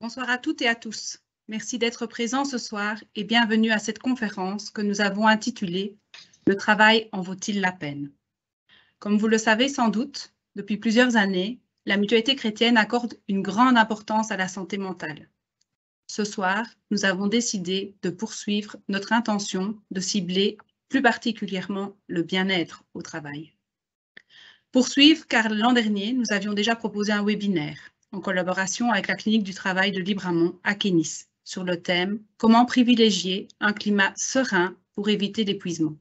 Bonsoir à toutes et à tous. Merci d'être présents ce soir et bienvenue à cette conférence que nous avons intitulée « Le travail en vaut-il la peine ?» Comme vous le savez sans doute, depuis plusieurs années, la Mutualité chrétienne accorde une grande importance à la santé mentale. Ce soir, nous avons décidé de poursuivre notre intention de cibler plus particulièrement le bien-être au travail. Poursuivre car l'an dernier, nous avions déjà proposé un webinaire en collaboration avec la clinique du travail de Libramont à Kénis sur le thème « Comment privilégier un climat serein pour éviter l'épuisement ».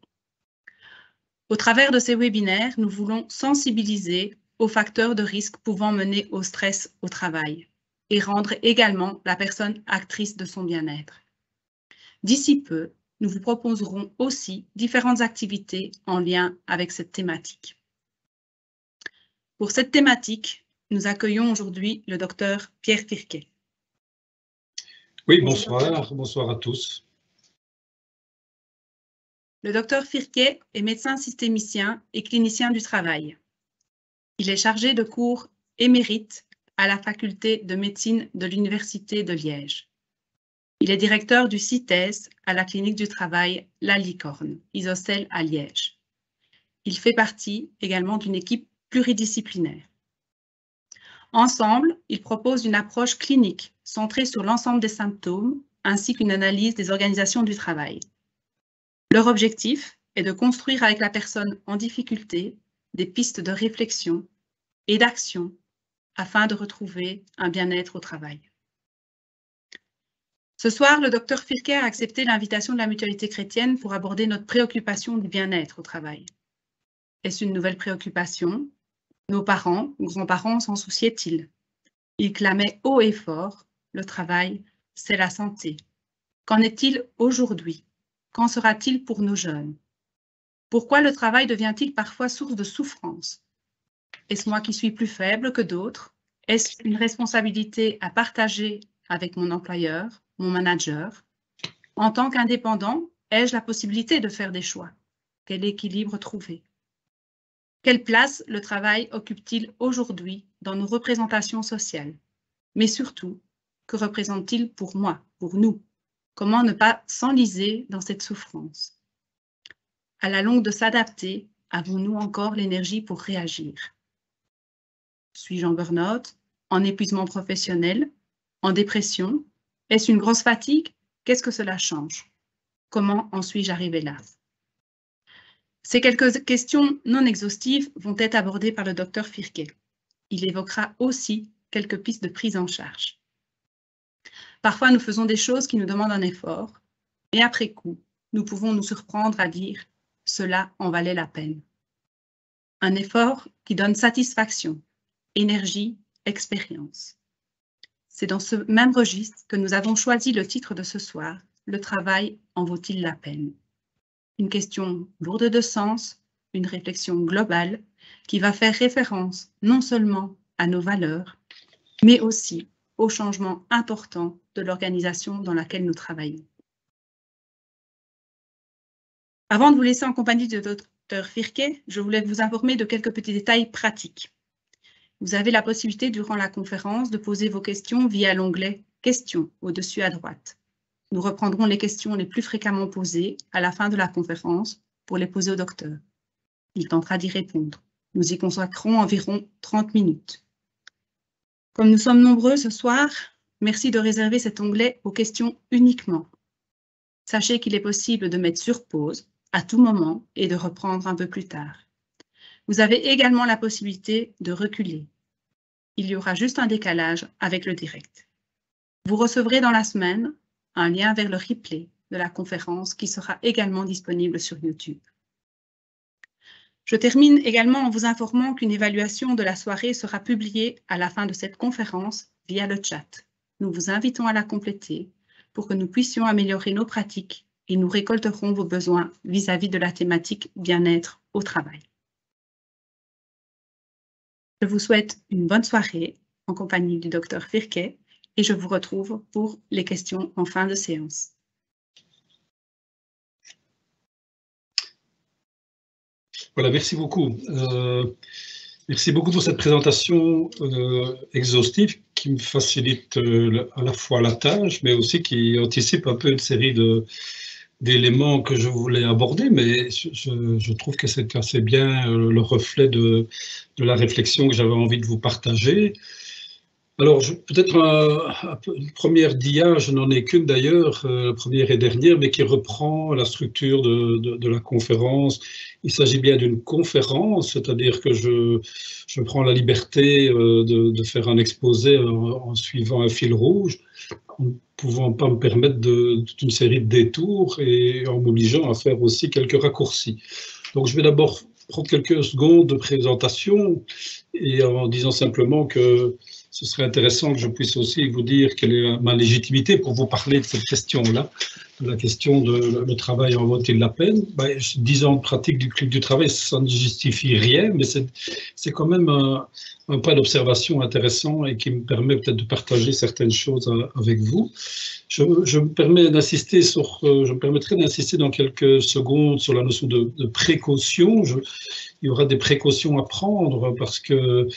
Au travers de ces webinaires, nous voulons sensibiliser aux facteurs de risque pouvant mener au stress au travail et rendre également la personne actrice de son bien-être. D'ici peu, nous vous proposerons aussi différentes activités en lien avec cette thématique. Pour cette thématique, nous accueillons aujourd'hui le docteur Pierre Firquet. Oui, bonsoir, bonsoir à tous. Le docteur Firquet est médecin systémicien et clinicien du travail. Il est chargé de cours émérite à la faculté de médecine de l'Université de Liège. Il est directeur du CITES à la clinique du travail La Licorne, Isocèle à Liège. Il fait partie également d'une équipe pluridisciplinaire. Ensemble, ils proposent une approche clinique centrée sur l'ensemble des symptômes ainsi qu'une analyse des organisations du travail. Leur objectif est de construire avec la personne en difficulté des pistes de réflexion et d'action afin de retrouver un bien-être au travail. Ce soir, le docteur Firquet a accepté l'invitation de la Mutualité chrétienne pour aborder notre préoccupation du bien-être au travail. Est-ce une nouvelle préoccupation? Nos parents ou grands-parents s'en souciaient-ils? Ils clamaient haut et fort, le travail, c'est la santé. Qu'en est-il aujourd'hui? Qu'en sera-t-il pour nos jeunes? Pourquoi le travail devient-il parfois source de souffrance? Est-ce moi qui suis plus faible que d'autres? Est-ce une responsabilité à partager avec mon employeur, mon manager? En tant qu'indépendant, ai-je la possibilité de faire des choix? Quel équilibre trouver? Quelle place le travail occupe-t-il aujourd'hui dans nos représentations sociales? Mais surtout, que représente-t-il pour moi, pour nous? Comment ne pas s'enliser dans cette souffrance? À la longue de s'adapter, avons-nous encore l'énergie pour réagir? Suis-je en burn-out, en épuisement professionnel, en dépression? Est-ce une grosse fatigue? Qu'est-ce que cela change? Comment en suis-je arrivé là? Ces quelques questions non exhaustives vont être abordées par le docteur Firquet. Il évoquera aussi quelques pistes de prise en charge. Parfois, nous faisons des choses qui nous demandent un effort, et après coup, nous pouvons nous surprendre à dire « cela en valait la peine ». Un effort qui donne satisfaction, énergie, expérience. C'est dans ce même registre que nous avons choisi le titre de ce soir, « Le travail en vaut-il la peine ?» Une question lourde de sens, une réflexion globale qui va faire référence non seulement à nos valeurs, mais aussi aux changements importants de l'organisation dans laquelle nous travaillons. Avant de vous laisser en compagnie de Dr Firquet, je voulais vous informer de quelques petits détails pratiques. Vous avez la possibilité durant la conférence de poser vos questions via l'onglet « Questions » au-dessus à droite. Nous reprendrons les questions les plus fréquemment posées à la fin de la conférence pour les poser au docteur. Il tentera d'y répondre. Nous y consacrerons environ 30 minutes. Comme nous sommes nombreux ce soir, merci de réserver cet onglet aux questions uniquement. Sachez qu'il est possible de mettre sur pause à tout moment et de reprendre un peu plus tard. Vous avez également la possibilité de reculer. Il y aura juste un décalage avec le direct. Vous recevrez dans la semaine un lien vers le replay de la conférence qui sera également disponible sur YouTube. Je termine également en vous informant qu'une évaluation de la soirée sera publiée à la fin de cette conférence via le chat. Nous vous invitons à la compléter pour que nous puissions améliorer nos pratiques et nous récolterons vos besoins vis-à-vis de la thématique bien-être au travail. Je vous souhaite une bonne soirée en compagnie du docteur Firquet et je vous retrouve pour les questions en fin de séance. Voilà, merci beaucoup. Merci beaucoup pour cette présentation exhaustive qui me facilite à la fois la tâche, mais aussi qui anticipe un peu une série d'éléments que je voulais aborder, mais je trouve que c'est assez bien le reflet de la réflexion que j'avais envie de vous partager. Alors, peut-être une première dia, je n'en ai qu'une d'ailleurs, première et dernière, mais qui reprend la structure de la conférence. Il s'agit bien d'une conférence, c'est-à-dire que je prends la liberté de faire un exposé en suivant un fil rouge, en ne pouvant pas me permettre toute une série de détours et en m'obligeant à faire aussi quelques raccourcis. Donc, je vais d'abord prendre quelques secondes de présentation et en disant simplement que ce serait intéressant que je puisse aussi vous dire quelle est ma légitimité pour vous parler de cette question-là, de la question de le travail en vaut-il la peine. 10 ans de pratique du club du travail, ça ne justifie rien, mais c'est quand même un point d'observation intéressant et qui me permet peut-être de partager certaines choses avec vous. Je me permettrai d'insister dans quelques secondes sur la notion de précaution. Il y aura des précautions à prendre parce que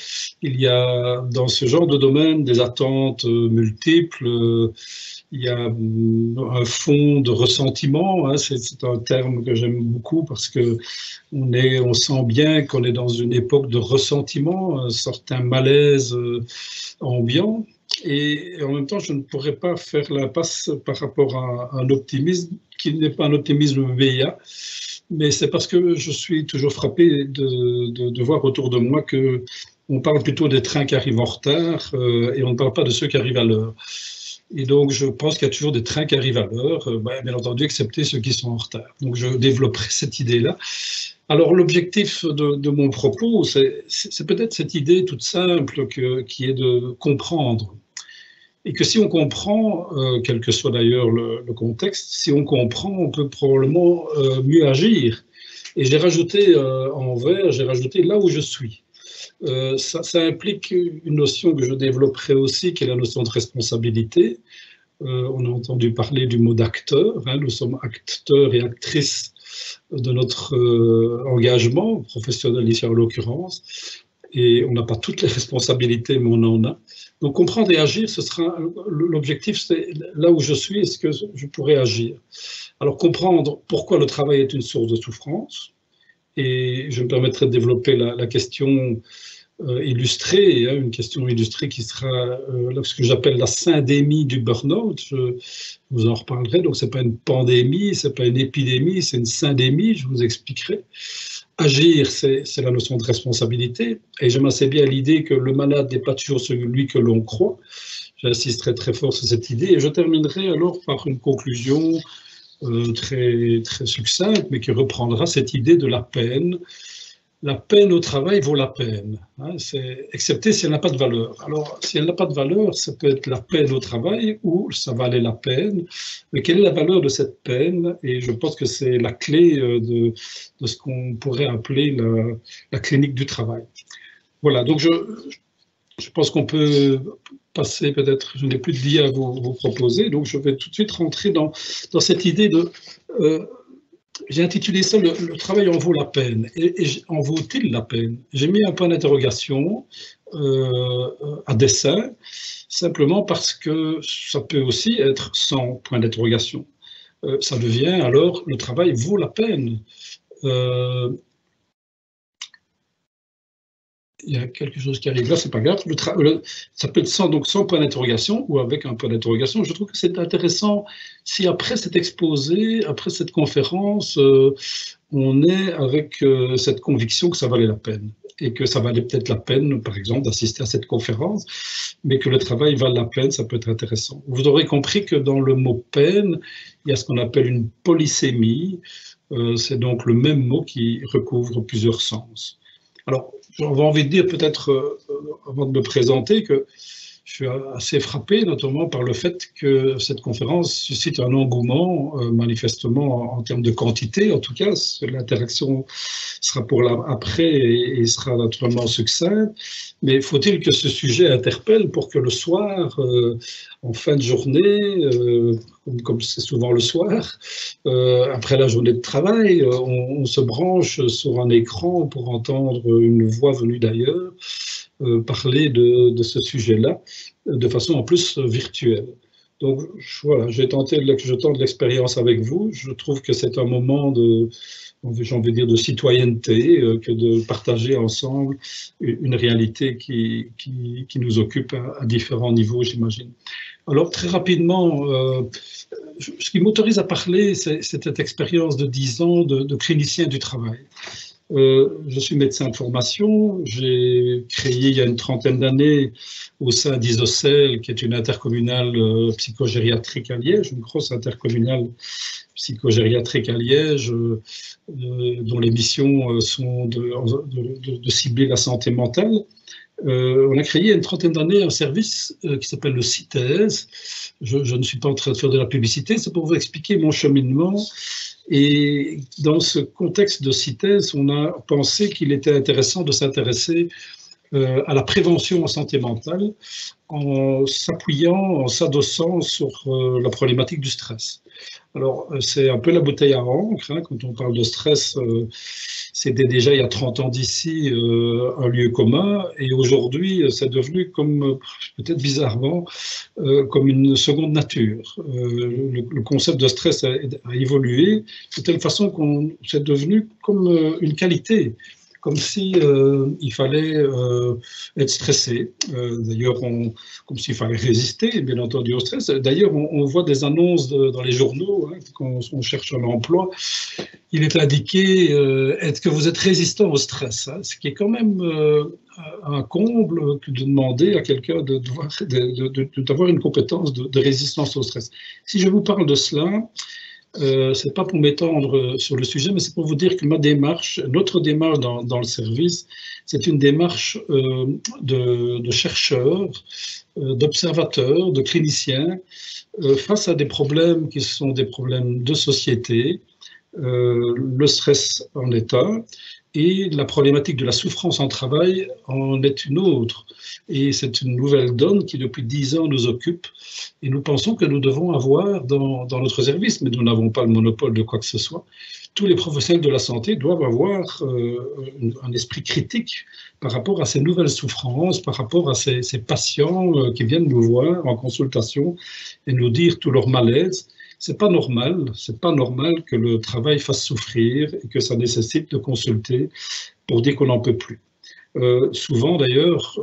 il y a dans ce genre de domaine des attentes multiples. Il y a un fond de ressentiment, hein, c'est un terme que j'aime beaucoup parce que on sent bien qu'on est dans une époque de ressentiment, un certain malaise ambiant. Et en même temps, je ne pourrais pas faire l'impasse par rapport à un optimisme qui n'est pas un optimisme béat, mais c'est parce que je suis toujours frappé de voir autour de moi que on parle plutôt des trains qui arrivent en retard et on ne parle pas de ceux qui arrivent à l'heure. Et donc, je pense qu'il y a toujours des trains qui arrivent à l'heure, bien entendu, excepté ceux qui sont en retard. Donc, je développerai cette idée-là. Alors, l'objectif de mon propos, c'est peut-être cette idée toute simple qui est de comprendre. Et que si on comprend, quel que soit d'ailleurs le contexte, si on comprend, on peut probablement mieux agir. Et j'ai rajouté en vert, j'ai rajouté là où je suis. Ça implique une notion que je développerai aussi, qui est la notion de responsabilité. On a entendu parler du mot d'acteur, hein, nous sommes acteurs et actrices de notre engagement professionnel ici en l'occurrence, et on n'a pas toutes les responsabilités, mais on en a. Donc comprendre et agir, ce sera l'objectif, c'est là où je suis, est-ce que je pourrais agir. Alors comprendre pourquoi le travail est une source de souffrance, et je me permettrai de développer la question illustrée, hein, une question illustrée qui sera ce que j'appelle la syndémie du burn-out. Je vous en reparlerai. Donc, ce n'est pas une pandémie, ce n'est pas une épidémie, c'est une syndémie, je vous expliquerai. Agir, c'est la notion de responsabilité. Et j'aime assez bien l'idée que le malade n'est pas toujours celui que l'on croit. J'insisterai très fort sur cette idée. Et je terminerai alors par une conclusion très, très succincte, mais qui reprendra cette idée de la peine. La peine au travail vaut la peine, hein, excepté si elle n'a pas de valeur. Alors, si elle n'a pas de valeur, ça peut être la peine au travail ou ça valait la peine. Mais quelle est la valeur de cette peine? Et je pense que c'est la clé de ce qu'on pourrait appeler la clinique du travail. Voilà, donc je pense qu'on peut passer peut-être, je n'ai plus de dia à vous proposer, donc je vais tout de suite rentrer dans cette idée de... j'ai intitulé ça « Le travail en vaut la peine ». Et en vaut-il la peine? J'ai mis un point d'interrogation à dessein, simplement parce que ça peut aussi être sans point d'interrogation. Ça devient alors « le travail vaut la peine ». Il y a quelque chose qui arrive là, c'est pas grave. Ça peut être sans point d'interrogation ou avec un point d'interrogation. Je trouve que c'est intéressant si après cet exposé, après cette conférence, on est avec cette conviction que ça valait la peine et que ça valait peut-être la peine, par exemple, d'assister à cette conférence, mais que le travail vale la peine, ça peut être intéressant. Vous aurez compris que dans le mot peine, il y a ce qu'on appelle une polysémie. C'est donc le même mot qui recouvre plusieurs sens. Alors, j'aurais envie de dire peut-être, avant de me présenter, que je suis assez frappé, notamment par le fait que cette conférence suscite un engouement, manifestement en termes de quantité. En tout cas, l'interaction sera pour après et sera naturellement succincte. Mais faut-il que ce sujet interpelle pour que le soir, en fin de journée, comme c'est souvent le soir, après la journée de travail, on se branche sur un écran pour entendre une voix venue d'ailleurs parler de ce sujet-là de façon en plus virtuelle. Donc voilà, je tente l'expérience avec vous. Je trouve que c'est un moment j'ai envie de dire, de citoyenneté, que de partager ensemble une réalité qui nous occupe à différents niveaux, j'imagine. Alors, très rapidement, ce qui m'autorise à parler, c'est cette expérience de 10 ans de clinicien du travail. Je suis médecin de formation, j'ai créé il y a une trentaine d'années au sein d'Isocel, qui est une intercommunale psychogériatrique à Liège, une grosse intercommunale psychogériatrique à Liège, dont les missions sont de cibler la santé mentale. On a créé il y a une trentaine d'années un service qui s'appelle le CITES. Je ne suis pas en train de faire de la publicité, c'est pour vous expliquer mon cheminement. Et dans ce contexte de CITES, on a pensé qu'il était intéressant de s'intéresser à la prévention en santé mentale en s'appuyant, en s'adossant sur la problématique du stress. Alors, c'est un peu la bouteille à encre, hein, quand on parle de stress, c'était déjà il y a 30 ans d'ici un lieu commun, et aujourd'hui, c'est devenu comme, peut-être bizarrement, comme une seconde nature. Le concept de stress a évolué de telle façon qu'on c'est devenu comme une qualité, comme si il fallait être stressé. D'ailleurs, comme s'il fallait résister, bien entendu, au stress. D'ailleurs, on voit des annonces dans les journaux, hein, quand on cherche un emploi. Il est indiqué est-ce que vous êtes résistant au stress, hein, ce qui est quand même un comble que de demander à quelqu'un d'avoir une compétence de résistance au stress. Si je vous parle de cela, c'est pas pour m'étendre sur le sujet, mais c'est pour vous dire que notre démarche dans le service, c'est une démarche de chercheurs, d'observateurs, de cliniciens, face à des problèmes qui sont des problèmes de société, le stress en est un, et la problématique de la souffrance en travail en est une autre. Et c'est une nouvelle donne qui, depuis 10 ans, nous occupe. Et nous pensons que nous devons avoir dans notre service, mais nous n'avons pas le monopole de quoi que ce soit, tous les professionnels de la santé doivent avoir un esprit critique par rapport à ces nouvelles souffrances, par rapport à ces patients qui viennent nous voir en consultation et nous dire tout leur malaise. C'est pas normal que le travail fasse souffrir et que ça nécessite de consulter pour dire qu'on n'en peut plus. Souvent d'ailleurs,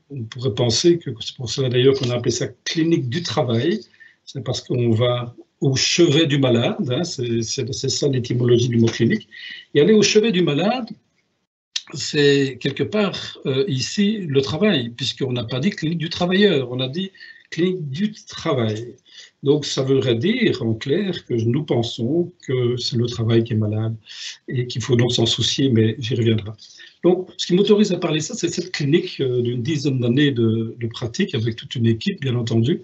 on pourrait penser que c'est pour cela d'ailleurs qu'on a appelé ça clinique du travail, c'est parce qu'on va au chevet du malade, hein, c'est ça l'étymologie du mot clinique, et aller au chevet du malade, c'est quelque part ici le travail, puisqu'on n'a pas dit clinique du travailleur, on a dit clinique du travail. Donc, ça voudrait dire, en clair, que nous pensons que c'est le travail qui est malade et qu'il faut donc s'en soucier, mais j'y reviendrai. Donc, ce qui m'autorise à parler de ça, c'est cette clinique d'une dizaine d'années de pratique, avec toute une équipe, bien entendu,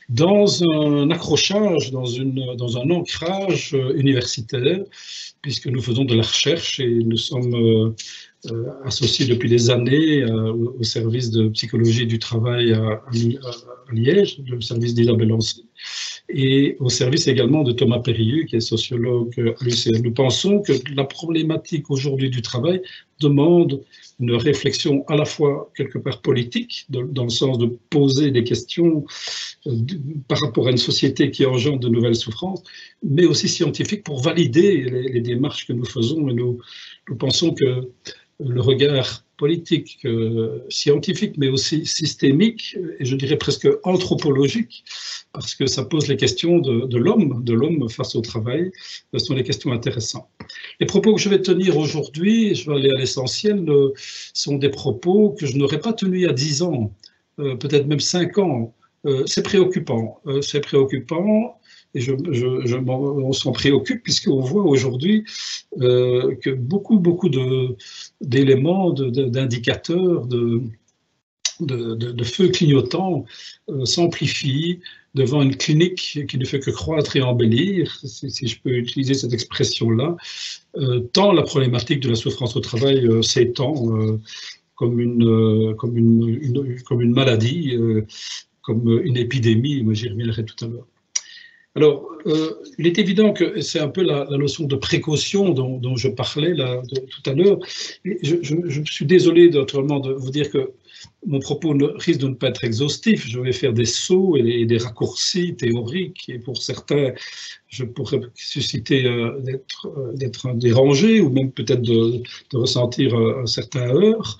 dans un accrochage, dans un ancrage universitaire, puisque nous faisons de la recherche et nous sommes associés depuis des années au service de psychologie du travail à Liège, le service d'Isabelle Ancet, et au service également de Thomas Périlleux, qui est sociologue à l'UCL. Nous pensons que la problématique aujourd'hui du travail demande une réflexion à la fois quelque part politique, dans le sens de poser des questions par rapport à une société qui engendre de nouvelles souffrances, mais aussi scientifique pour valider les démarches que nous faisons. Et nous pensons que le regard politique, scientifique, mais aussi systémique, et je dirais presque anthropologique, parce que ça pose les questions de l'homme face au travail, ce sont des questions intéressantes. Les propos que je vais tenir aujourd'hui, je vais aller à l'essentiel, sont des propos que je n'aurais pas tenus il y a 10 ans, peut-être même 5 ans. C'est préoccupant, et on s'en préoccupe puisqu'on voit aujourd'hui que beaucoup d'éléments, d'indicateurs, de feu clignotant s'amplifie devant une clinique qui ne fait que croître et embellir, si je peux utiliser cette expression-là, tant la problématique de la souffrance au travail s'étend comme une maladie, comme une épidémie, mais j'y reviendrai tout à l'heure. Alors, il est évident que c'est un peu la notion de précaution dont je parlais là, tout à l'heure. Je suis désolé naturellement de vous dire que mon propos risque de ne pas être exhaustif. Je vais faire des sauts et des raccourcis théoriques, et pour certains, je pourrais susciter d'être dérangé ou même peut-être de ressentir un certain heurt.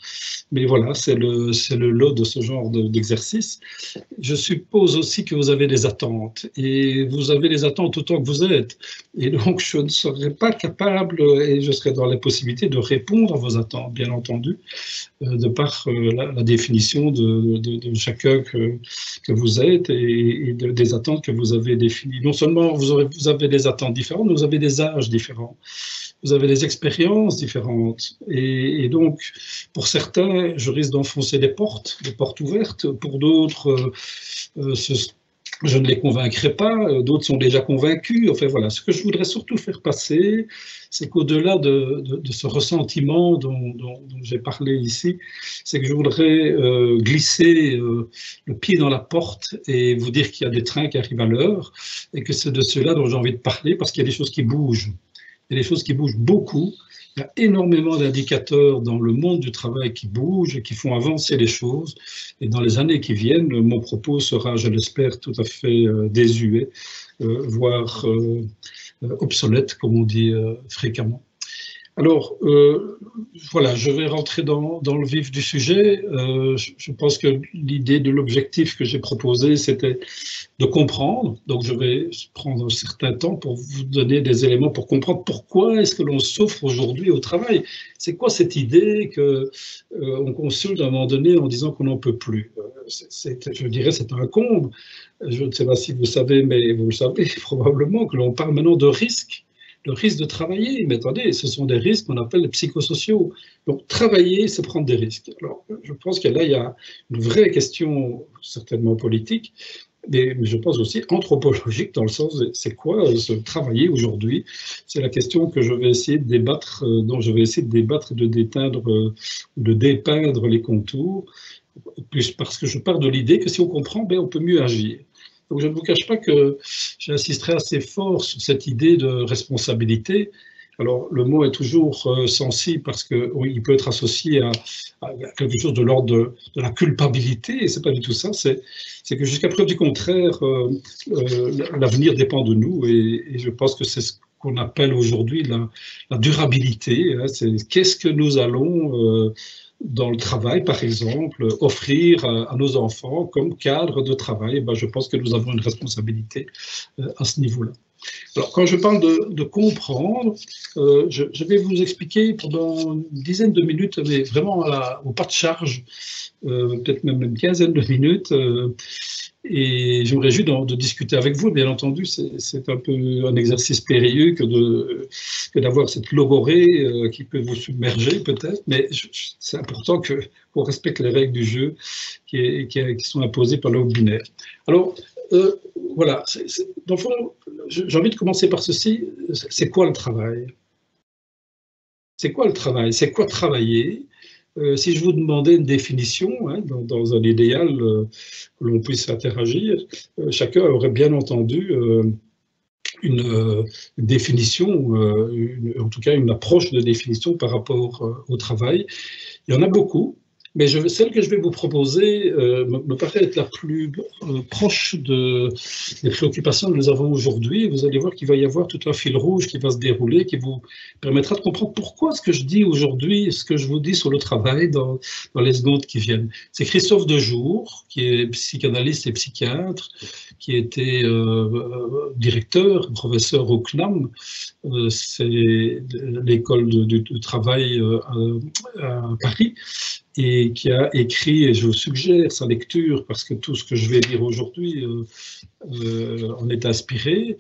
Mais voilà, c'est le lot de ce genre d'exercice. Je suppose aussi que vous avez des attentes, et vous avez des attentes autant que vous êtes. Et donc, je ne serai pas capable, et je serai dans la possibilité de répondre à vos attentes, bien entendu, de par la définition de chacun que vous êtes et des attentes que vous avez définies. Non seulement vous avez des attentes différentes, mais vous avez des âges différents. Vous avez des expériences différentes. Et donc, pour certains, je risque d'enfoncer des portes ouvertes. Pour d'autres, je ne les convaincrai pas. D'autres sont déjà convaincus. Enfin voilà, ce que je voudrais surtout faire passer, c'est qu'au-delà de ce ressentiment dont j'ai parlé ici, c'est que je voudrais glisser le pied dans la porte et vous dire qu'il y a des trains qui arrivent à l'heure et que c'est de cela dont j'ai envie de parler, parce qu'il y a des choses qui bougent. Il y a des choses qui bougent beaucoup. Il y a énormément d'indicateurs dans le monde du travail qui bougent et qui font avancer les choses. Et dans les années qui viennent, mon propos sera, je l'espère, tout à fait désuet, voire obsolète, comme on dit fréquemment. Alors, voilà, je vais rentrer dans le vif du sujet. Je pense que l'idée de l'objectif que j'ai proposé, c'était de comprendre. Donc, je vais prendre un certain temps pour vous donner des éléments pour comprendre pourquoi est-ce que l'on souffre aujourd'hui au travail. C'est quoi cette idée qu'on consulte à un moment donné en disant qu'on n'en peut plus? Je dirais c'est un comble. Je ne sais pas si vous savez, mais vous le savez probablement que l'on parle maintenant de risque. Le risque de travailler, mais attendez, ce sont des risques qu'on appelle les psychosociaux. Donc, travailler, c'est prendre des risques. Alors, je pense que là, il y a une vraie question, certainement politique, mais je pense aussi anthropologique, dans le sens, c'est quoi se travailler aujourd'hui? C'est la question que je vais essayer de débattre, dont je vais essayer de débattre et de dépeindre les contours, plus parce que je pars de l'idée que si on comprend, ben, on peut mieux agir. Donc, je ne vous cache pas que j'insisterai assez fort sur cette idée de responsabilité. Alors, le mot est toujours sensible parce qu'il oui, peut être associé à quelque chose de l'ordre de la culpabilité, et ce n'est pas du tout ça. C'est que jusqu'à preuve du contraire, l'avenir dépend de nous, et je pense que c'est ce qu'on appelle aujourd'hui la durabilité. Hein, c'est qu'est-ce que nous allons dans le travail, par exemple, offrir à nos enfants comme cadre de travail. Ben, je pense que nous avons une responsabilité à ce niveau-là. Alors, quand je parle de comprendre, je vais vous expliquer pendant une dizaine de minutes, mais vraiment au pas de charge, peut-être même une quinzaine de minutes, et je me réjouis de discuter avec vous. Bien entendu, c'est un peu un exercice périlleux que d'avoir cette logorée qui peut vous submerger peut-être, mais c'est important qu'on respecte les règles du jeu qui sont imposées par le binaire. Alors, voilà, dans le fond, j'ai envie de commencer par ceci. C'est quoi le travail? C'est quoi le travail? C'est quoi travailler? Si je vous demandais une définition, hein, dans un idéal que l'on puisse interagir, chacun aurait bien entendu une définition, en tout cas une approche de définition par rapport au travail. Il y en a beaucoup. Mais celle que je vais vous proposer me paraît être la plus proche des préoccupations que nous avons aujourd'hui. Vous allez voir qu'il va y avoir tout un fil rouge qui va se dérouler, qui vous permettra de comprendre pourquoi ce que je dis aujourd'hui, ce que je vous dis sur le travail dans les secondes qui viennent. C'est Christophe Dejour, qui est psychanalyste et psychiatre, qui était directeur, professeur au CNAM, c'est l'école de travail à Paris, et qui a écrit, et je vous suggère sa lecture, parce que tout ce que je vais dire aujourd'hui en est inspiré,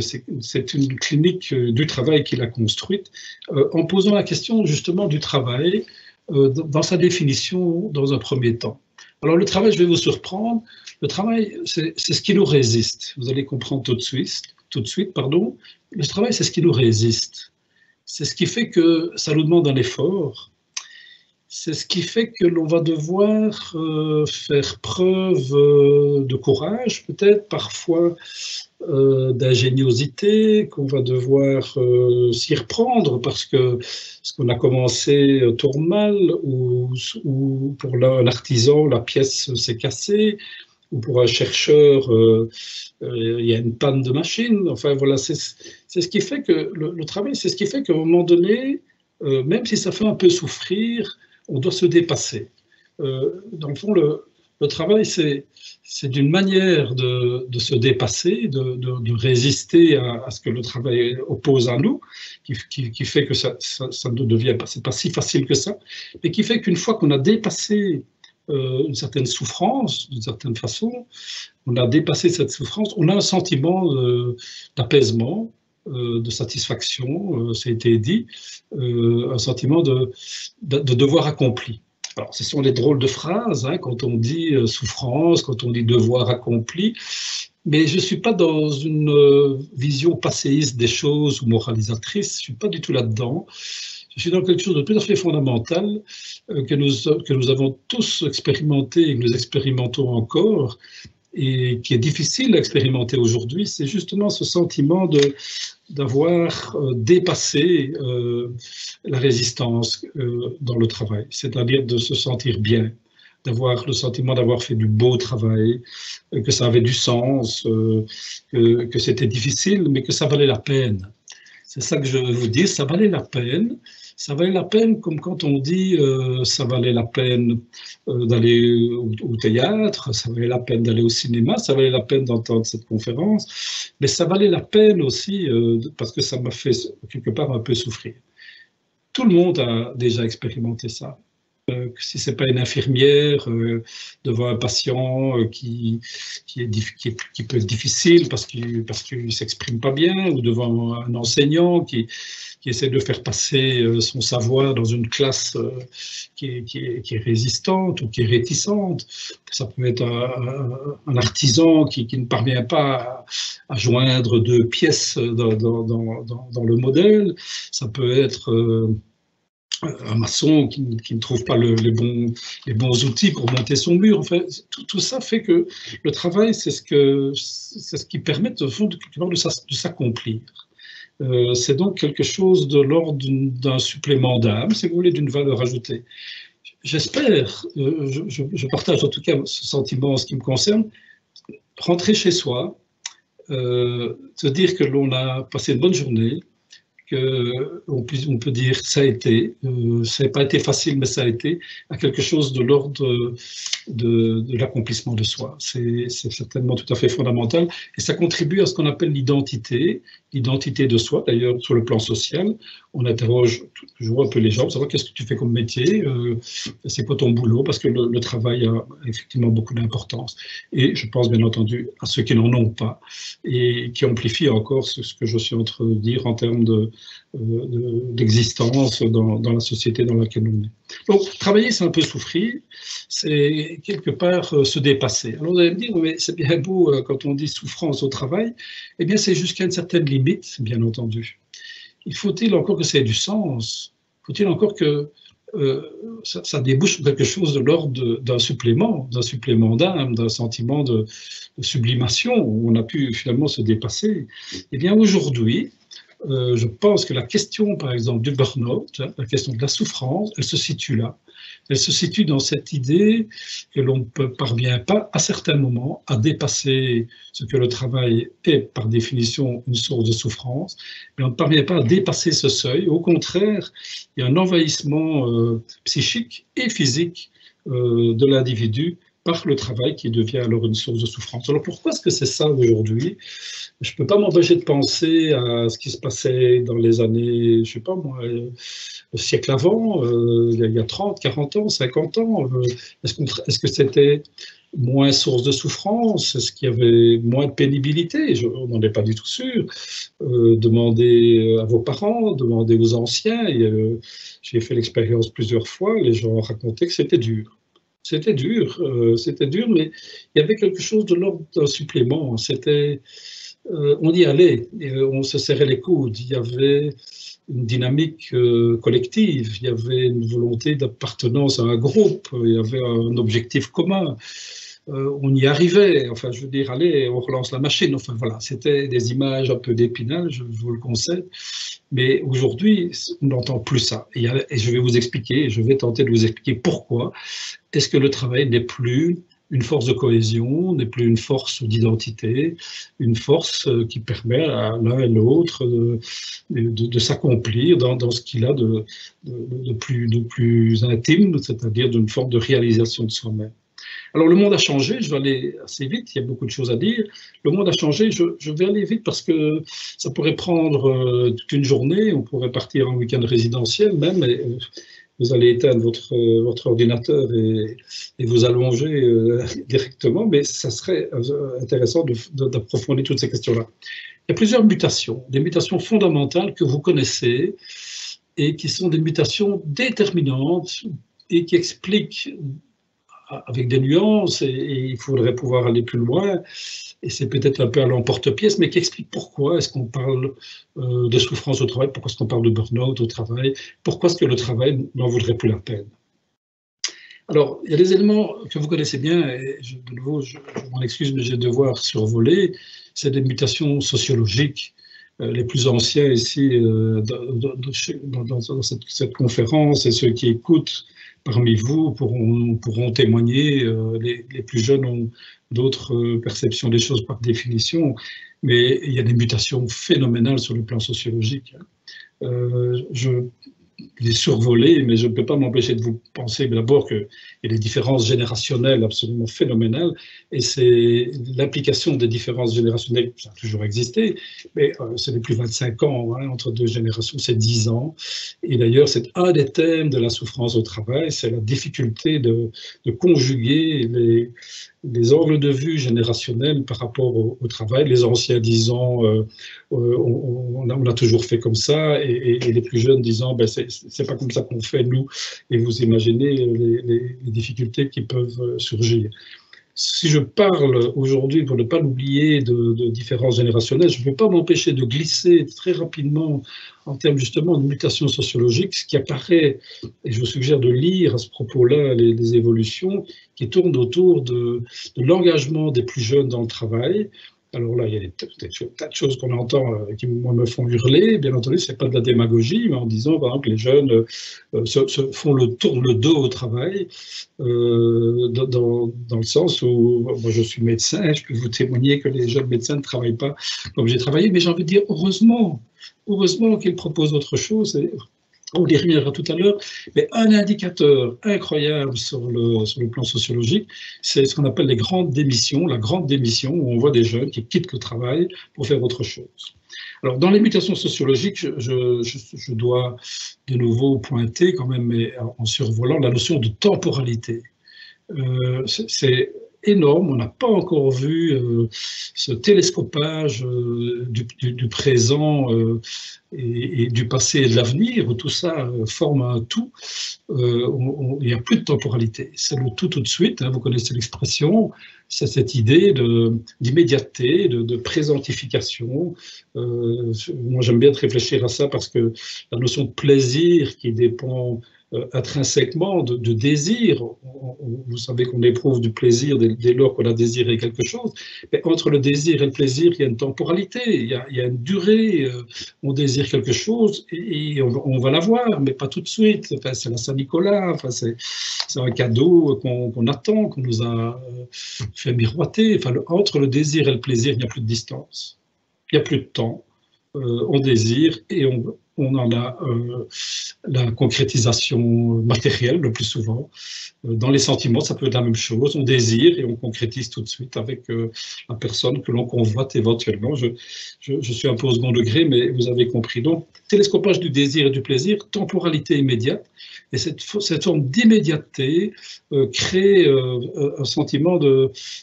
c'est une clinique du travail qu'il a construite, en posant la question justement du travail dans sa définition dans un premier temps. Alors le travail, je vais vous surprendre, le travail, c'est ce qui nous résiste. Vous allez comprendre tout de suite, pardon. Le travail, c'est ce qui nous résiste. C'est ce qui fait que ça nous demande un effort. C'est ce qui fait que l'on va devoir faire preuve de courage, peut-être parfois d'ingéniosité, qu'on va devoir s'y reprendre parce que ce qu'on a commencé tourne mal, ou pour un artisan, la pièce s'est cassée, ou pour un chercheur, il y a une panne de machine. Enfin voilà, c'est ce qui fait que le travail, c'est ce qui fait qu'à un moment donné, même si ça fait un peu souffrir, on doit se dépasser. Dans le fond, le travail, c'est d'une manière de se dépasser, de résister à ce que le travail oppose à nous, qui fait que ça ne devient pas, c'est pas si facile que ça, mais qui fait qu'une fois qu'on a dépassé une certaine souffrance, d'une certaine façon, on a dépassé cette souffrance, on a un sentiment d'apaisement, de satisfaction, ça a été dit, un sentiment de devoir accompli. Alors, ce sont des drôles de phrases, hein, quand on dit souffrance, quand on dit devoir accompli, mais je ne suis pas dans une vision passéiste des choses ou moralisatrice, je ne suis pas du tout là-dedans. Je suis dans quelque chose de tout à fait fondamental que nous avons tous expérimenté et que nous expérimentons encore, et qui est difficile à expérimenter aujourd'hui, c'est justement ce sentiment d'avoir dépassé la résistance dans le travail, c'est-à-dire de se sentir bien, d'avoir le sentiment d'avoir fait du beau travail, que ça avait du sens, que c'était difficile, mais que ça valait la peine. C'est ça que je veux vous dire, ça valait la peine. Ça valait la peine, comme quand on dit ça valait la peine d'aller au théâtre, ça valait la peine d'aller au cinéma, ça valait la peine d'entendre cette conférence, mais ça valait la peine aussi parce que ça m'a fait quelque part un peu souffrir. Tout le monde a déjà expérimenté ça. Si ce n'est pas une infirmière devant un patient qui peut être difficile parce qu'il ne s'exprime pas bien, ou devant un enseignant qui essaie de faire passer son savoir dans une classe qui est résistante ou qui est réticente. Ça peut être un artisan qui ne parvient pas à joindre deux pièces dans le modèle. Ça peut être un maçon qui ne trouve pas les bons outils pour monter son mur. Enfin, tout ça fait que le travail, c'est ce qui permet de s'accomplir. C'est donc quelque chose de l'ordre d'un supplément d'âme, si vous voulez, d'une valeur ajoutée. J'espère, je partage en tout cas ce sentiment en ce qui me concerne, rentrer chez soi, se dire que l'on a passé une bonne journée, qu'on peut dire ça a été, ça n'a pas été facile, mais ça a été, à quelque chose de l'ordre de l'accomplissement de soi. C'est certainement tout à fait fondamental, et ça contribue à ce qu'on appelle l'identité de soi. D'ailleurs, sur le plan social, on interroge toujours un peu les gens pour savoir qu'est-ce que tu fais comme métier, c'est quoi ton boulot, parce que le travail a effectivement beaucoup d'importance. Et je pense bien entendu à ceux qui n'en ont pas, et qui amplifient encore ce que je suis en train de dire en termes d'existence dans la société dans laquelle on est. Donc, travailler, c'est un peu souffrir, c'est quelque part se dépasser. Alors, vous allez me dire, mais c'est bien beau quand on dit souffrance au travail, eh bien, c'est jusqu'à une certaine limite, bien entendu. Il faut-il encore que ça ait du sens? Faut-il encore que ça débouche sur quelque chose de l'ordre d'un supplément d'âme, d'un sentiment de sublimation, où on a pu finalement se dépasser? Eh bien, aujourd'hui, je pense que la question, par exemple, du burn-out, la question de la souffrance, elle se situe là. Elle se situe dans cette idée que l'on ne parvient pas, à certains moments, à dépasser ce que le travail est, par définition, une source de souffrance, mais on ne parvient pas à dépasser ce seuil. Au contraire, il y a un envahissement psychique et physique de l'individu par le travail qui devient alors une source de souffrance. Alors pourquoi est-ce que c'est ça aujourd'hui? Je ne peux pas m'empêcher de penser à ce qui se passait dans les années, je ne sais pas moi, le siècle avant, il y a 30, 40 ans, 50 ans. Est-ce que c'était moins source de souffrance? Est-ce qu'il y avait moins de pénibilité? On n'en est pas du tout sûr. Demandez à vos parents, demandez aux anciens. J'ai fait l'expérience plusieurs fois, les gens racontaient que c'était dur. c'était dur, mais il y avait quelque chose de l'ordre d'un supplément. On y allait, on se serrait les coudes. Il y avait une dynamique collective, il y avait une volonté d'appartenance à un groupe, il y avait un objectif commun. On y arrivait, enfin je veux dire, allez, on relance la machine, enfin voilà, c'était des images un peu d'Épinal, je vous le conseille, mais aujourd'hui, on n'entend plus ça. Et je vais vous expliquer, je vais tenter de vous expliquer pourquoi est-ce que le travail n'est plus une force de cohésion, n'est plus une force d'identité, une force qui permet à l'un et l'autre de s'accomplir dans ce qu'il a de plus intime, c'est-à-dire d'une forme de réalisation de soi-même. Alors le monde a changé, je vais aller assez vite, il y a beaucoup de choses à dire. Le monde a changé, je vais aller vite parce que ça pourrait prendre toute une journée, on pourrait partir en week-end résidentiel même, et vous allez éteindre votre ordinateur et vous allonger directement, mais ça serait intéressant d'approfondir toutes ces questions-là. Il y a plusieurs mutations, des mutations fondamentales que vous connaissez et qui sont des mutations déterminantes et qui expliquent avec des nuances, et il faudrait pouvoir aller plus loin, et c'est peut-être un peu à l'emporte-pièce, mais qui explique pourquoi est-ce qu'on parle de souffrance au travail, pourquoi est-ce qu'on parle de burn-out au travail, pourquoi est-ce que le travail n'en vaudrait plus la peine. Alors, il y a des éléments que vous connaissez bien, et de nouveau, je m'en excuse, mais je vais devoir survoler, c'est des mutations sociologiques. Les plus anciens ici dans cette conférence, et ceux qui écoutent parmi vous pourront témoigner. Les plus jeunes ont d'autres perceptions des choses par définition, mais il y a des mutations phénoménales sur le plan sociologique. Je les survoler, mais je ne peux pas m'empêcher de vous penser d'abord qu'il y a des différences générationnelles absolument phénoménales, et c'est l'implication des différences générationnelles, ça a toujours existé, mais ce n'est plus 25 ans, hein, entre deux générations, c'est 10 ans, et d'ailleurs c'est un des thèmes de la souffrance au travail, c'est la difficulté de conjuguer les angles de vue générationnels par rapport au travail. Les anciens disant on a toujours fait comme ça, et les plus jeunes disant ben, c'est pas comme ça qu'on fait nous, et vous imaginez les difficultés qui peuvent surgir. Si je parle aujourd'hui, pour ne pas l'oublier, de différences générationnelles, je ne peux pas m'empêcher de glisser très rapidement en termes justement de mutations sociologiques, ce qui apparaît, et je vous suggère de lire à ce propos-là les évolutions qui tournent autour de l'engagement des plus jeunes dans le travail. Alors là, il y a des tas de choses qu'on entend qui moi, me font hurler. Bien entendu, ce n'est pas de la démagogie, mais en disant par exemple, que les jeunes tournent le dos au travail, dans le sens où moi, je suis médecin, je peux vous témoigner que les jeunes médecins ne travaillent pas comme j'ai travaillé, mais j'ai envie de dire heureusement qu'ils proposent autre chose. On y reviendra tout à l'heure, mais un indicateur incroyable sur le plan sociologique, c'est ce qu'on appelle les grandes démissions, la grande démission, où on voit des jeunes qui quittent le travail pour faire autre chose. Alors, dans les mutations sociologiques, je dois de nouveau pointer quand même, mais en survolant, la notion de temporalité. C'est énorme, on n'a pas encore vu ce télescopage du présent et du passé et de l'avenir, où tout ça forme un tout. Il n'y a plus de temporalité, c'est le tout de suite, hein, vous connaissez l'expression, c'est cette idée d'immédiateté, de présentification. Moi j'aime bien réfléchir à ça parce que la notion de plaisir qui dépend intrinsèquement de désir. Vous savez qu'on éprouve du plaisir dès lors qu'on a désiré quelque chose, mais entre le désir et le plaisir, il y a une temporalité, il y a une durée. On désire quelque chose et on va l'avoir, mais pas tout de suite. Enfin, c'est la Saint-Nicolas, enfin, c'est un cadeau qu'on attend, qu'on nous a fait miroiter. Enfin, entre le désir et le plaisir, il n'y a plus de distance, il n'y a plus de temps. On désire et on en a la concrétisation matérielle le plus souvent. Dans les sentiments, ça peut être la même chose. On désire et on concrétise tout de suite avec la personne que l'on convoite éventuellement. Je suis un peu au second degré, mais vous avez compris. Donc, télescopage du désir et du plaisir, temporalité immédiate. Et cette forme d'immédiateté crée un sentiment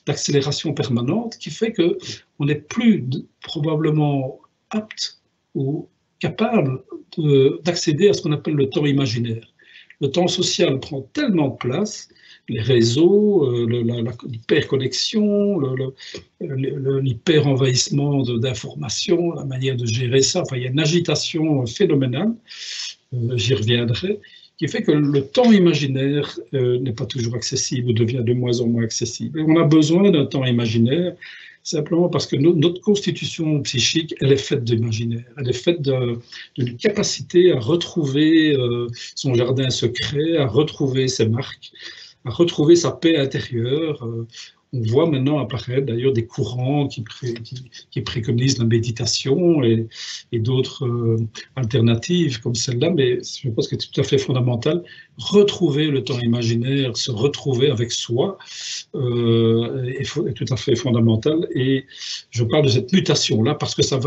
d'accélération permanente qui fait qu'on n'est plus probablement apte ou capable d'accéder à ce qu'on appelle le temps imaginaire. Le temps social prend tellement de place les réseaux, l'hyperconnexion, l'hyper-envahissement d'informations, la manière de gérer ça. Enfin, il y a une agitation phénoménale, j'y reviendrai, qui fait que le temps imaginaire n'est pas toujours accessible, devient de moins en moins accessible. Et on a besoin d'un temps imaginaire, simplement parce que notre constitution psychique, elle est faite d'imaginaire, elle est faite d'une capacité à retrouver son jardin secret, à retrouver ses marques, à retrouver sa paix intérieure. On voit maintenant apparaître d'ailleurs des courants qui préconisent la méditation et d'autres alternatives comme celle-là, mais je pense que c'est tout à fait fondamental. Retrouver le temps imaginaire, se retrouver avec soi est tout à fait fondamental. Et je parle de cette mutation-là parce que ça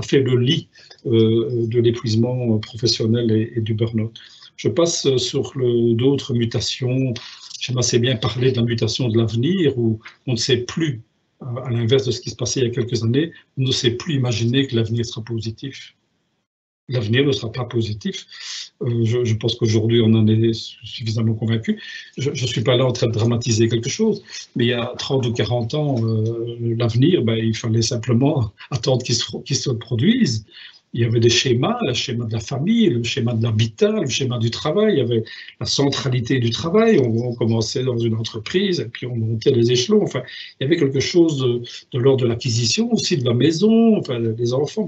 fait le lit de l'épuisement professionnel et du burn-out. Je passe sur d'autres mutations. J'aime assez bien parler de la mutation de l'avenir, où on ne sait plus, à l'inverse de ce qui se passait il y a quelques années, on ne sait plus imaginer que l'avenir sera positif. L'avenir ne sera pas positif. Je pense qu'aujourd'hui, on en est suffisamment convaincu. Je ne suis pas là en train de dramatiser quelque chose, mais il y a 30 ou 40 ans, l'avenir, il fallait simplement attendre qu'il se produise. Il y avait des schémas, le schéma de la famille, le schéma de l'habitat, le schéma du travail, il y avait la centralité du travail, on commençait dans une entreprise, et puis on montait les échelons, enfin, il y avait quelque chose de l'ordre de l'acquisition, aussi de la maison, enfin, des enfants,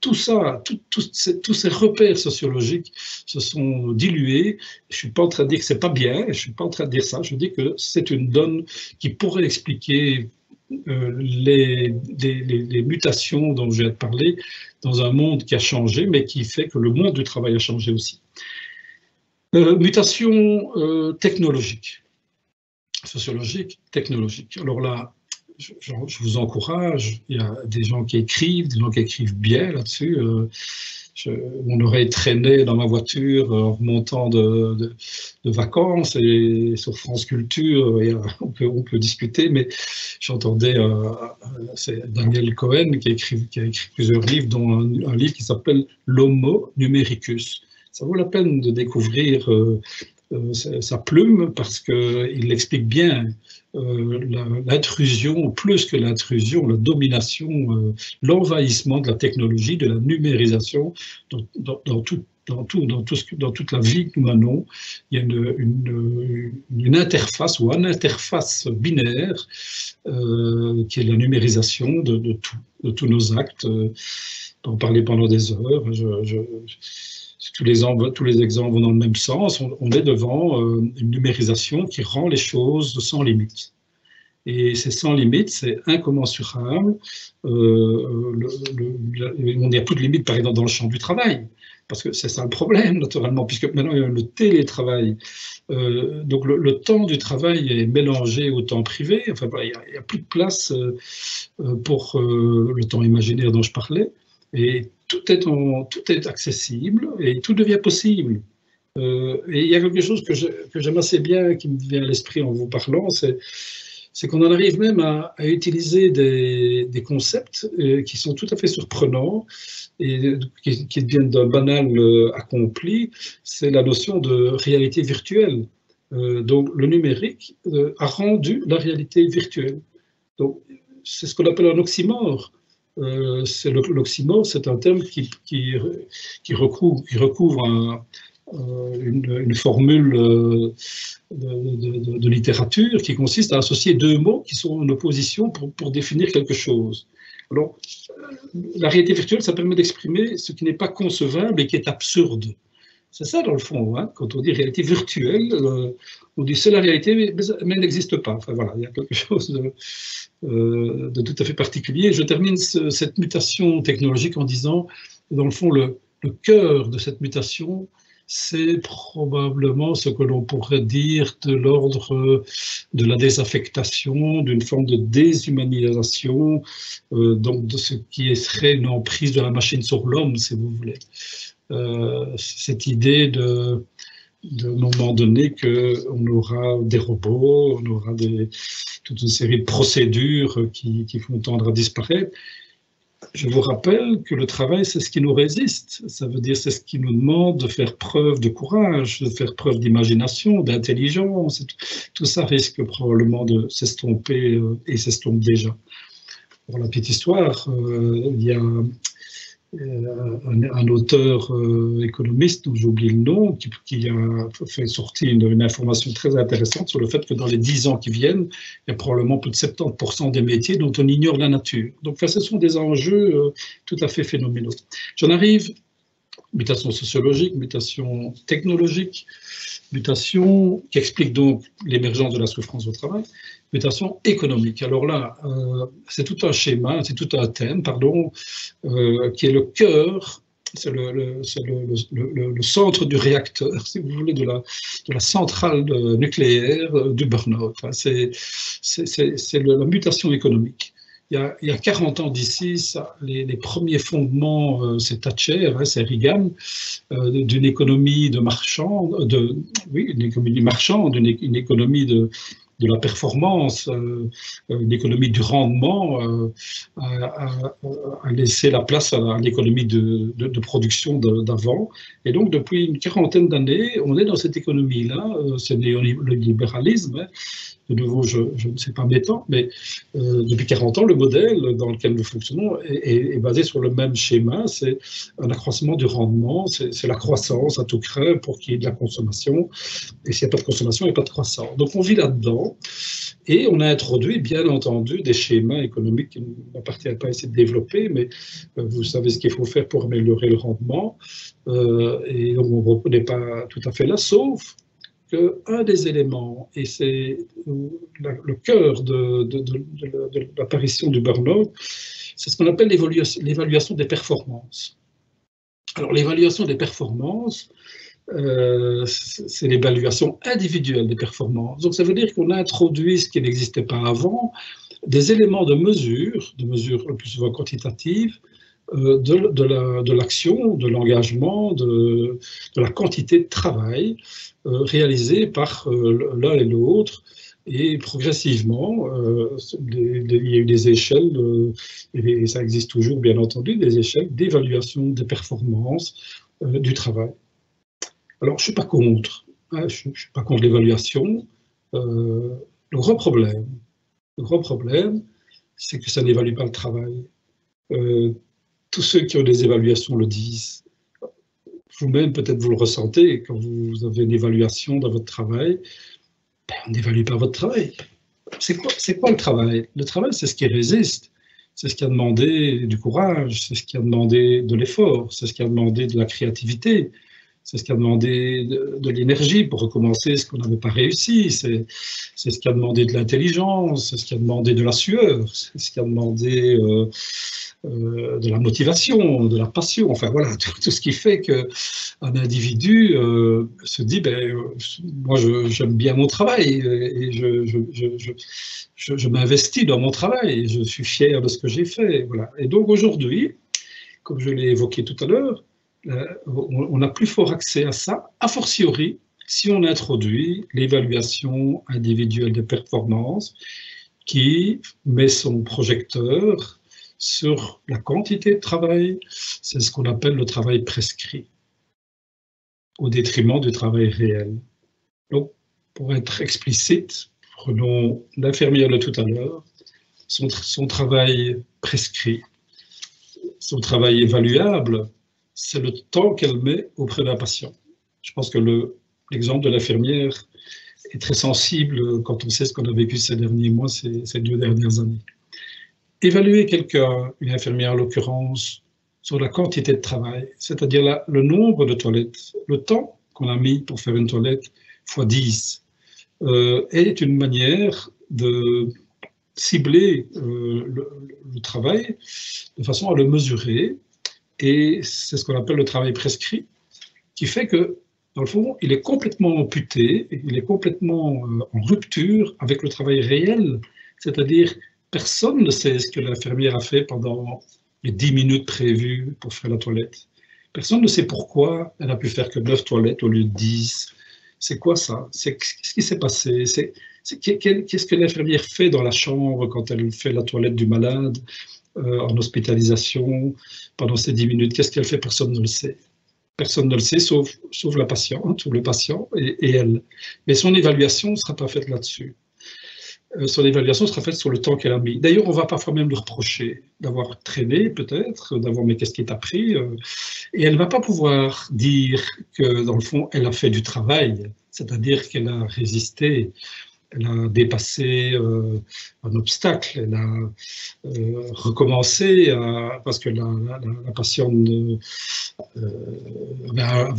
tout ça, tous ces repères sociologiques se sont dilués. Je ne suis pas en train de dire que ce n'est pas bien, je ne suis pas en train de dire ça, je dis que c'est une donne qui pourrait expliquer les mutations dont je viens de parler dans un monde qui a changé, mais qui fait que le monde du travail a changé aussi. Mutation technologique, sociologique, technologique. Alors là, je vous encourage, il y a des gens qui écrivent bien là-dessus. Mon oreille traînait dans ma voiture en remontant de vacances, et sur France Culture, on peut discuter, mais j'entendais c'est Daniel Cohen qui a écrit plusieurs livres, dont un livre qui s'appelle L'Homo numericus. Ça vaut la peine de découvrir sa plume, parce qu'il explique bien l'intrusion, plus que l'intrusion, la domination, l'envahissement de la technologie, de la numérisation dans toute la vie que nous menons. Il y a une interface ou une interface binaire qui est la numérisation de tous nos actes. On peut en parler pendant des heures. Tous les exemples vont dans le même sens. On est devant une numérisation qui rend les choses sans limite. Et c'est sans limite, c'est incommensurable. Il n'y a plus de limite, par exemple, dans le champ du travail, parce que c'est ça le problème, naturellement, puisque maintenant il y a le télétravail. Donc le temps du travail est mélangé au temps privé. Enfin, il n'y a plus de place pour le temps imaginaire dont je parlais. Et tout est accessible et tout devient possible. Et il y a quelque chose que j'aime assez bien, qui me vient à l'esprit en vous parlant, c'est qu'on en arrive même à utiliser des concepts qui sont tout à fait surprenants et qui deviennent d'un banal accompli. C'est la notion de réalité virtuelle. Donc le numérique a rendu la réalité virtuelle. Donc c'est ce qu'on appelle un oxymore. L'oxymore, c'est un terme qui recouvre une formule de littérature qui consiste à associer deux mots qui sont en opposition pour définir quelque chose. Alors, la réalité virtuelle, ça permet d'exprimer ce qui n'est pas concevable et qui est absurde. C'est ça, dans le fond, hein. Quand on dit réalité virtuelle, on dit c'est la réalité, mais elle n'existe pas. Enfin, voilà, il y a quelque chose de tout à fait particulier. Je termine cette mutation technologique en disant, dans le fond, le cœur de cette mutation, c'est probablement ce que l'on pourrait dire de l'ordre de la désaffectation, d'une forme de déshumanisation, donc de ce qui serait une emprise de la machine sur l'homme, si vous voulez. Cette idée de un moment donné qu'on aura des robots, on aura toute une série de procédures qui vont tendre à disparaître. je vous rappelle que le travail, c'est ce qui nous résiste. Ça veut dire c'est ce qui nous demande de faire preuve de courage, de faire preuve d'imagination, d'intelligence. Tout ça risque probablement de s'estomper et s'estompe déjà. Pour la petite histoire, il y a un auteur économiste, dont j'ai oublié le nom, qui a fait sortir une information très intéressante sur le fait que dans les 10 ans qui viennent, il y a probablement plus de 70% des métiers dont on ignore la nature. Donc ce sont des enjeux tout à fait phénoménaux. J'en arrive, mutation sociologique, mutation technologique, mutation qui explique donc l'émergence de la souffrance au travail, mutation économique. Alors là, c'est tout un schéma, c'est tout un thème, pardon, qui est le cœur, c'est le centre du réacteur, si vous voulez, de la centrale nucléaire du burn-out. Enfin, c'est la mutation économique. Il y a 40 ans d'ici, les premiers fondements, c'est Thatcher, c'est Reagan, d'une économie de marchand, une économie marchande, une économie de la performance, une économie du rendement, a laissé la place à l'économie de production d'avant. Et donc, depuis une quarantaine d'années, on est dans cette économie-là, c'est le libéralisme. De nouveau, je ne sais pas mes temps, mais depuis 40 ans, le modèle dans lequel nous fonctionnons est basé sur le même schéma. C'est un accroissement du rendement, c'est la croissance à tout craint pour qu'il y ait de la consommation. Et s'il n'y a pas de consommation, il n'y a pas de croissance. Donc on vit là-dedans. Et on a introduit, bien entendu, des schémas économiques qui ne m'appartiennent pas à essayer de développer, mais vous savez ce qu'il faut faire pour améliorer le rendement. Et donc on ne reconnaît pas tout à fait là, sauf qu'un des éléments, et c'est le cœur de l'apparition du burn-out, c'est ce qu'on appelle l'évaluation des performances. Alors l'évaluation des performances, c'est l'évaluation individuelle des performances. Donc ça veut dire qu'on a introduit ce qui n'existait pas avant, des éléments de mesure le plus souvent quantitatives, de l'action, de l'engagement, de la quantité de travail réalisé par l'un et l'autre. Et progressivement, il y a eu des échelles, et ça existe toujours bien entendu, des échelles d'évaluation des performances du travail. Alors, je ne suis pas contre, hein, je ne suis pas contre l'évaluation. Le gros problème, c'est que ça n'évalue pas le travail. Tous ceux qui ont des évaluations le disent. Vous-même, peut-être vous le ressentez, quand vous avez une évaluation dans votre travail, ben, on n'évalue pas votre travail. C'est quoi le travail? Le travail, c'est ce qui résiste. C'est ce qui a demandé du courage, c'est ce qui a demandé de l'effort, c'est ce qui a demandé de la créativité, c'est ce qui a demandé de l'énergie pour recommencer ce qu'on n'avait pas réussi, c'est ce qui a demandé de l'intelligence, c'est ce qui a demandé de la sueur, c'est ce qui a demandé de la motivation, de la passion, enfin voilà, tout ce qui fait qu'un individu se dit, ben, moi j'aime bien mon travail et je m'investis dans mon travail, et je suis fier de ce que j'ai fait. Voilà. Et donc aujourd'hui, comme je l'ai évoqué tout à l'heure, on a plus fort accès à ça, a fortiori si on introduit l'évaluation individuelle des performances qui met son projecteur sur la quantité de travail, c'est ce qu'on appelle le travail prescrit, au détriment du travail réel. Donc, pour être explicite, prenons l'infirmière de tout à l'heure, son travail prescrit, son travail évaluable, c'est le temps qu'elle met auprès d'un patient. Je pense que l'exemple de l'infirmière est très sensible quand on sait ce qu'on a vécu ces derniers mois, ces 2 dernières années. Évaluer quelqu'un, une infirmière en l'occurrence, sur la quantité de travail, c'est-à-dire le nombre de toilettes, le temps qu'on a mis pour faire une toilette fois 10, est une manière de cibler le travail de façon à le mesurer, et c'est ce qu'on appelle le travail prescrit, qui fait que, dans le fond, il est complètement amputé, il est complètement en rupture avec le travail réel, c'est-à-dire personne ne sait ce que l'infirmière a fait pendant les 10 minutes prévues pour faire la toilette. Personne ne sait pourquoi elle a pu faire que 9 toilettes au lieu de 10. C'est quoi ça? Qu'est-ce qui s'est passé? Qu'est-ce que l'infirmière fait dans la chambre quand elle fait la toilette du malade? en hospitalisation pendant ces 10 minutes. Qu'est-ce qu'elle fait? Personne ne le sait. Personne ne le sait, sauf la patiente, ou le patient et elle. Mais son évaluation ne sera pas faite là-dessus. Son évaluation sera faite sur le temps qu'elle a mis. D'ailleurs, on va parfois même lui reprocher d'avoir traîné, peut-être, d'avoir mais qu'est-ce qui t'a pris, et elle ne va pas pouvoir dire que, dans le fond, elle a fait du travail, c'est-à-dire qu'elle a résisté, elle a dépassé un obstacle, elle a recommencé, parce que la patiente elle a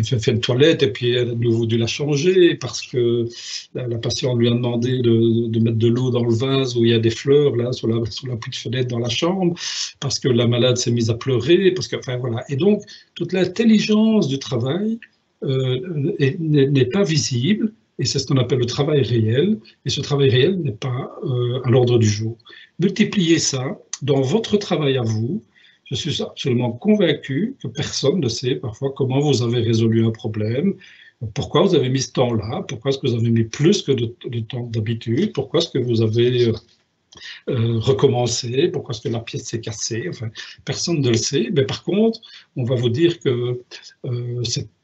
fait une toilette et puis elle a de nouveau dû la changer parce que la patiente lui a demandé de mettre de l'eau dans le vase où il y a des fleurs, là, sur la petite fenêtre dans la chambre, parce que la malade s'est mise à pleurer, parce que, enfin voilà. Et donc, toute l'intelligence du travail n'est pas visible. Et c'est ce qu'on appelle le travail réel, et ce travail réel n'est pas à l'ordre du jour. Multipliez ça dans votre travail à vous. Je suis absolument convaincu que personne ne sait parfois comment vous avez résolu un problème, pourquoi vous avez mis ce temps-là, pourquoi est-ce que vous avez mis plus que de temps d'habitude, pourquoi est-ce que vous avez recommencer, pourquoi est-ce que la pièce s'est cassée, enfin, personne ne le sait, mais par contre, on va vous dire que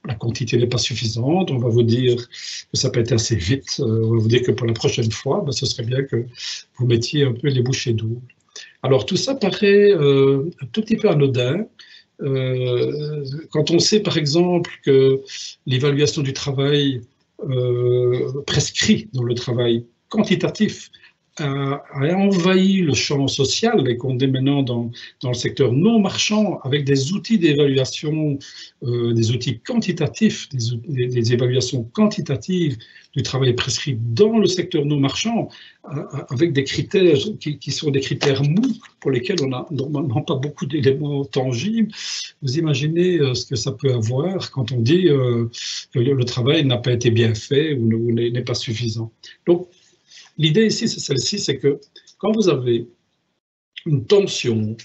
la quantité n'est pas suffisante, on va vous dire que ça peut être assez vite, on va vous dire que pour la prochaine fois, ben, ce serait bien que vous mettiez un peu les bouchées doubles. Alors tout ça paraît un tout petit peu anodin, quand on sait par exemple que l'évaluation du travail prescrit dans le travail quantitatif a envahi le champ social et qu'on est maintenant dans le secteur non marchand avec des outils d'évaluation, des outils quantitatifs, des évaluations quantitatives du travail prescrit dans le secteur non marchand, avec des critères qui sont des critères mous pour lesquels on n'a normalement pas beaucoup d'éléments tangibles. Vous imaginez ce que ça peut avoir quand on dit que le travail n'a pas été bien fait ou n'est pas suffisant. Donc, l'idée ici, c'est celle-ci, c'est que quand vous avez une tension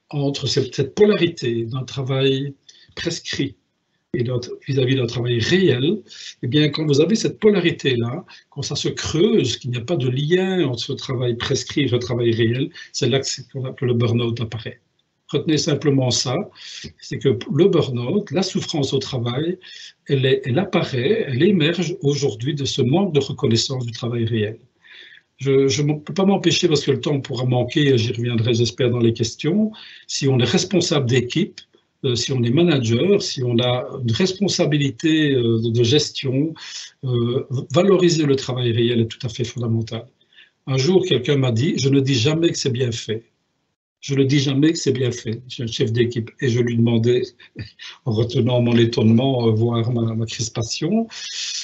entre cette polarité d'un travail prescrit et vis-à-vis d'un travail réel, eh bien, quand vous avez cette polarité-là, quand ça se creuse, qu'il n'y a pas de lien entre ce travail prescrit et ce travail réel, c'est là que le burn-out apparaît. Retenez simplement ça, c'est que le burn-out, la souffrance au travail, elle apparaît, elle émerge aujourd'hui de ce manque de reconnaissance du travail réel. Je ne peux pas m'empêcher, parce que le temps pourra manquer, j'y reviendrai j'espère dans les questions, si on est responsable d'équipe, si on est manager, si on a une responsabilité de gestion, valoriser le travail réel est tout à fait fondamental. Un jour, quelqu'un m'a dit, je ne dis jamais que c'est bien fait. Je ne dis jamais que c'est bien fait. Je suis un chef d'équipe et je lui demandais, en retenant mon étonnement, voire ma crispation,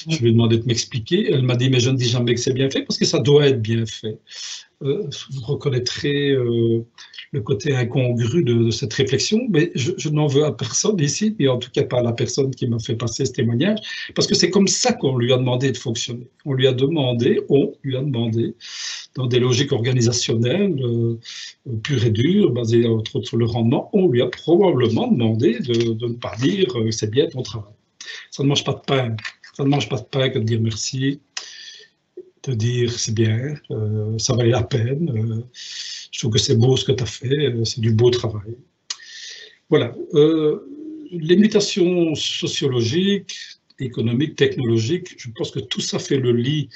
je lui ai demandé de m'expliquer. Elle m'a dit, mais je ne dis jamais que c'est bien fait parce que ça doit être bien fait. Vous reconnaîtrez le côté incongru de cette réflexion, mais je n'en veux à personne ici, et en tout cas pas à la personne qui m'a fait passer ce témoignage, parce que c'est comme ça qu'on lui a demandé de fonctionner. On lui a demandé, dans des logiques organisationnelles pures et dures, basées entre autres sur le rendement, on lui a probablement demandé de ne pas dire c'est bien ton travail. Ça ne mange pas de pain. Ça ne mange pas de pain que de dire merci, de dire c'est bien, ça valait la peine, je trouve que c'est beau ce que tu as fait, c'est du beau travail. Voilà. Les mutations sociologiques, économiques, technologiques, je pense que tout ça fait le lit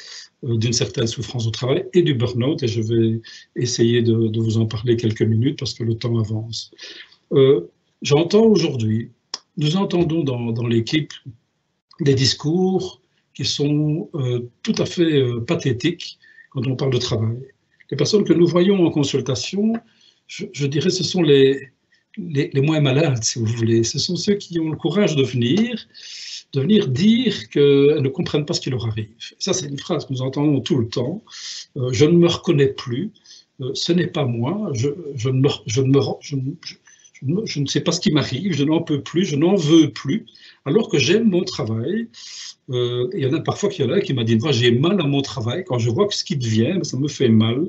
d'une certaine souffrance au travail et du burn-out, et je vais essayer de vous en parler quelques minutes parce que le temps avance. J'entends aujourd'hui, nous entendons dans l'équipe des discours qui sont tout à fait pathétiques quand on parle de travail. Les personnes que nous voyons en consultation, je dirais, ce sont les moins malades, si vous voulez. Ce sont ceux qui ont le courage de venir dire qu'elles ne comprennent pas ce qui leur arrive. Ça, c'est une phrase que nous entendons tout le temps. Je ne me reconnais plus, ce n'est pas moi, je ne sais pas ce qui m'arrive, je n'en peux plus, je n'en veux plus, alors que j'aime mon travail. Il y en a parfois qui m'a dit, moi j'ai mal à mon travail, quand je vois que ce qui devient, ça me fait mal.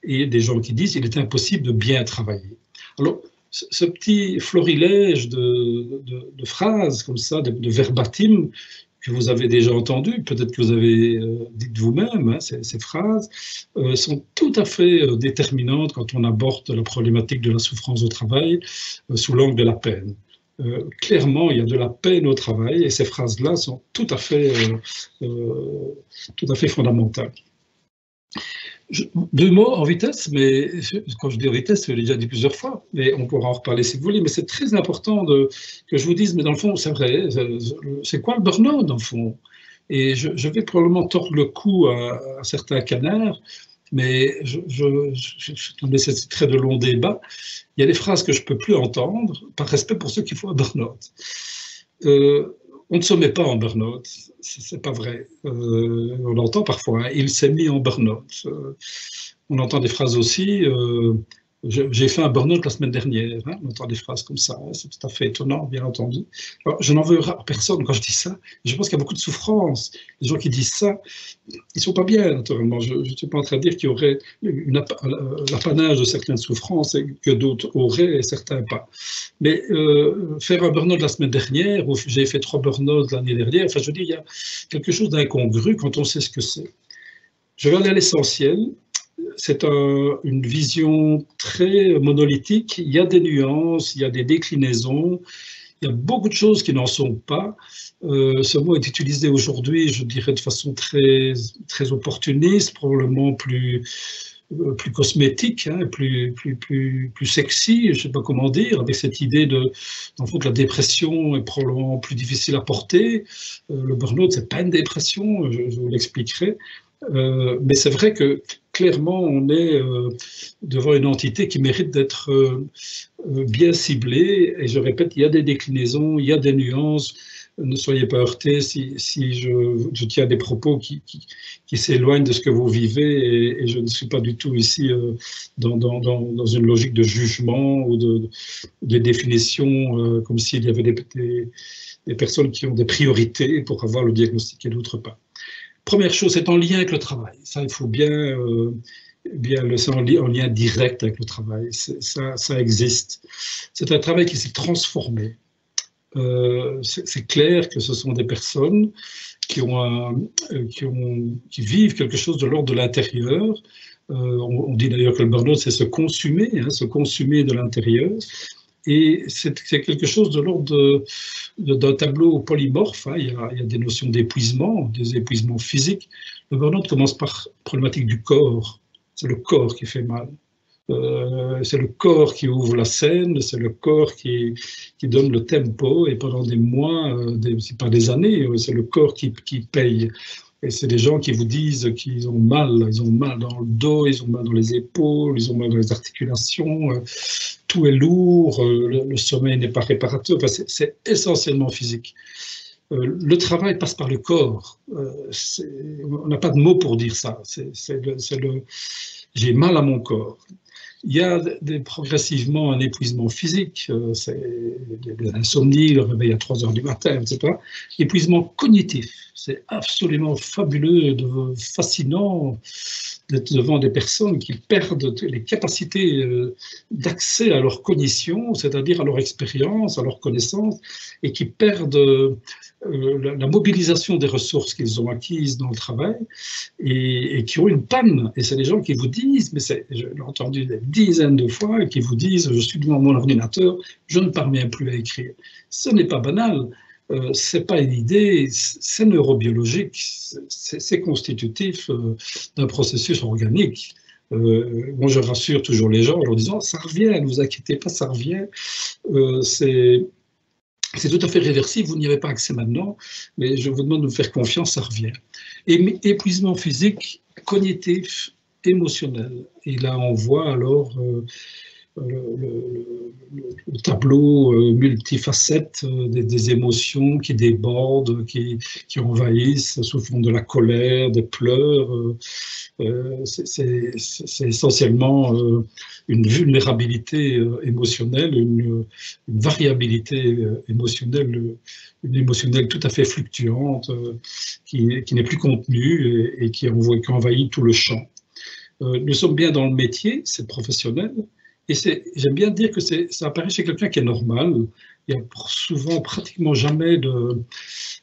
Et des gens qui disent, il est impossible de bien travailler. Alors, ce petit florilège de phrases comme ça, de verbatim, que vous avez déjà entendues, peut-être que vous avez dites vous-même, hein, ces phrases, sont tout à fait déterminantes quand on aborde la problématique de la souffrance au travail sous l'angle de la peine. Clairement, il y a de la peine au travail et ces phrases-là sont tout à fait fondamentales. Deux mots en vitesse, mais quand je dis en vitesse, je l'ai déjà dit plusieurs fois, mais on pourra en reparler si vous voulez, mais c'est très important que je vous dise, mais dans le fond, c'est vrai, c'est quoi le burn-out dans le fond? Et je vais probablement tordre le cou à certains canards, mais je nécessiterai de longs débats. Il y a des phrases que je ne peux plus entendre, par respect pour ceux qui font un burn-out. On ne se met pas en burn-out, c'est pas vrai. On l'entend parfois, hein, il s'est mis en burn-out. On entend des phrases aussi, j'ai fait un burn-out la semaine dernière, hein, on entend des phrases comme ça, hein, c'est tout à fait étonnant, bien entendu. Alors, je n'en veux à personne quand je dis ça, je pense qu'il y a beaucoup de souffrance. Les gens qui disent ça, ils ne sont pas bien, naturellement. Je ne suis pas en train de dire qu'il y aurait l'apanage de certaines souffrances et que d'autres auraient et certains pas. Mais faire un burn-out la semaine dernière, ou j'ai fait 3 burn-out l'année dernière, enfin je veux dire, il y a quelque chose d'incongru quand on sait ce que c'est. Je vais aller à l'essentiel. C'est une vision très monolithique. Il y a des nuances, il y a des déclinaisons, il y a beaucoup de choses qui n'en sont pas. Ce mot est utilisé aujourd'hui, je dirais, de façon très, très opportuniste, probablement plus cosmétique, hein, plus sexy, je ne sais pas comment dire, avec cette idée dans le fond, que la dépression est probablement plus difficile à porter. Le burn-out, ce n'est pas une dépression, je vous l'expliquerai. Mais c'est vrai que clairement, on est devant une entité qui mérite d'être bien ciblée. Et je répète, il y a des déclinaisons, il y a des nuances. Ne soyez pas heurtés si je tiens des propos qui s'éloignent de ce que vous vivez. Et je ne suis pas du tout ici dans une logique de jugement ou de définition, comme s'il y avait des personnes qui ont des priorités pour avoir le diagnostic et d'autres pas. Première chose, c'est en lien avec le travail. Ça, il faut bien le c'est en lien direct avec le travail. Ça existe. C'est un travail qui s'est transformé. C'est clair que ce sont des personnes qui vivent quelque chose de l'ordre de l'intérieur. On dit d'ailleurs que le burn-out, c'est se consumer, hein, se consumer de l'intérieur. Et c'est quelque chose de l'ordre d'un tableau polymorphe, hein. Il y a des notions d'épuisement, des épuisements physiques. Le burn-out commence par la problématique du corps. C'est le corps qui fait mal. C'est le corps qui ouvre la scène, c'est le corps qui donne le tempo, et pendant des mois, c'est pas des années, c'est le corps qui paye. Et c'est des gens qui vous disent qu'ils ont mal dans le dos, ils ont mal dans les épaules, ils ont mal dans les articulations, tout est lourd, le sommeil n'est pas réparateur, enfin, c'est essentiellement physique. Le travail passe par le corps, on n'a pas de mots pour dire ça, j'ai mal à mon corps. Il y a progressivement un épuisement physique, c'est des insomnies, le réveil à 3 h du matin, etc. L'épuisement cognitif, c'est absolument fabuleux, fascinant d'être devant des personnes qui perdent les capacités d'accès à leur cognition, c'est-à-dire à leur expérience, à leur connaissance, et qui perdent la mobilisation des ressources qu'ils ont acquises dans le travail et qui ont une panne. Et c'est des gens qui vous disent, mais je l'ai entendu des dizaines de fois, qui vous disent, je suis devant mon ordinateur, je ne parviens plus à écrire. Ce n'est pas banal. C'est pas une idée, c'est neurobiologique, c'est constitutif d'un processus organique. Moi, je rassure toujours les gens en leur disant, ça revient, ne vous inquiétez pas, ça revient. C'est tout à fait réversible, vous n'y avez pas accès maintenant, mais je vous demande de me faire confiance, ça revient. Et épuisement physique, cognitif, émotionnel. Et là, on voit alors le tableau multifacette des émotions qui débordent, qui envahissent sous forme de la colère, des pleurs. C'est essentiellement une vulnérabilité émotionnelle, une variabilité émotionnelle, une émotionnelle tout à fait fluctuante, qui n'est plus contenue et qui envahit tout le champ. Nous sommes bien dans le métier, c'est professionnel. Et j'aime bien dire que ça apparaît chez quelqu'un qui est normal. Il n'y a souvent pratiquement jamais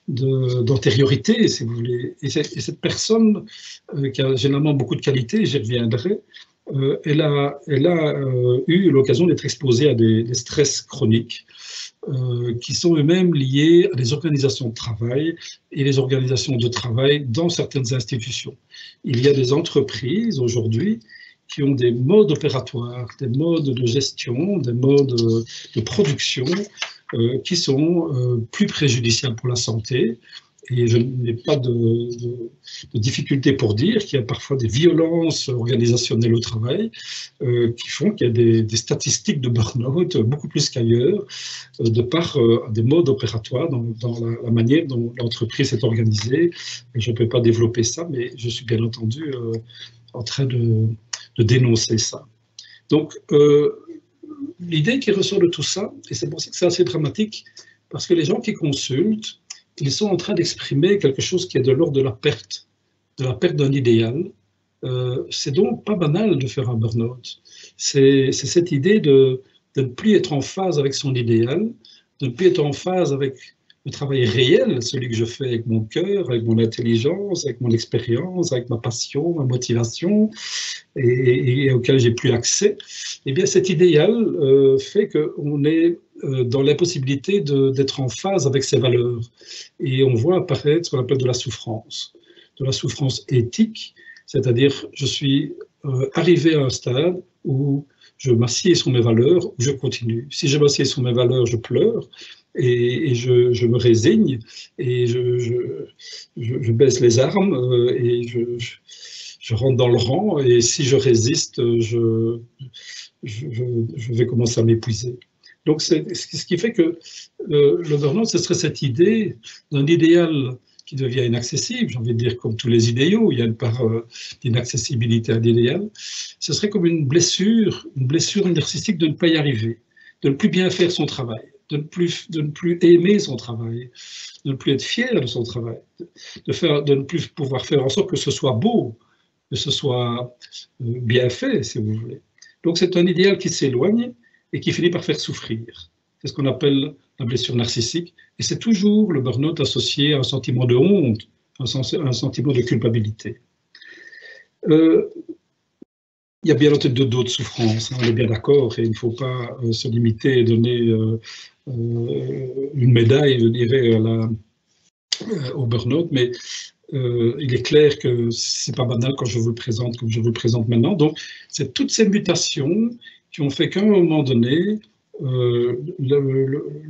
d'antériorité, si vous voulez. Et cette personne, qui a généralement beaucoup de qualités, j'y reviendrai, elle a eu l'occasion d'être exposée à des stress chroniques qui sont eux-mêmes liés à des organisations de travail et les organisations de travail dans certaines institutions. Il y a des entreprises aujourd'hui qui ont des modes opératoires, des modes de gestion, des modes de production qui sont plus préjudiciables pour la santé. Et je n'ai pas de difficulté pour dire qu'il y a parfois des violences organisationnelles au travail qui font qu'il y a des statistiques de burn-out beaucoup plus qu'ailleurs, de par des modes opératoires dans la manière dont l'entreprise est organisée. Et je ne peux pas développer ça, mais je suis bien entendu en train de dénoncer ça. Donc, l'idée qui ressort de tout ça, et c'est pour ça que c'est assez dramatique, parce que les gens qui consultent, ils sont en train d'exprimer quelque chose qui est de l'ordre de la perte d'un idéal. C'est donc pas banal de faire un burn-out. C'est cette idée de ne plus être en phase avec son idéal, de ne plus être en phase avec le travail réel, celui que je fais avec mon cœur, avec mon intelligence, avec mon expérience, avec ma passion, ma motivation, et auquel j'ai plus accès. Eh bien, cet idéal fait qu'on est dans l'impossibilité d'être en phase avec ses valeurs. Et on voit apparaître ce qu'on appelle de la souffrance éthique, c'est-à-dire je suis arrivé à un stade où je m'assieds sur mes valeurs, où je continue. Si je m'assieds sur mes valeurs, je pleure, et je me résigne, et je baisse les armes, et je rentre dans le rang, et si je résiste, je vais commencer à m'épuiser. Donc, c'est ce qui fait que le burn-out, ce serait cette idée d'un idéal qui devient inaccessible, j'ai envie de dire comme tous les idéaux, il y a une part d'inaccessibilité à l'idéal. Ce serait comme une blessure narcissique de ne pas y arriver, de ne plus bien faire son travail, de ne plus aimer son travail, de ne plus être fier de son travail, de ne plus pouvoir faire en sorte que ce soit beau, que ce soit bien fait, si vous voulez. Donc c'est un idéal qui s'éloigne et qui finit par faire souffrir. C'est ce qu'on appelle la blessure narcissique. Et c'est toujours le burn-out associé à un sentiment de honte, un sentiment de culpabilité. Il y a bien entendu d'autres souffrances, on est bien d'accord, et il ne faut pas se limiter et donner une médaille, je dirais, au burn-out, mais il est clair que ce n'est pas banal quand je vous le présente comme je vous le présente maintenant. Donc, c'est toutes ces mutations qui ont fait qu'à un moment donné,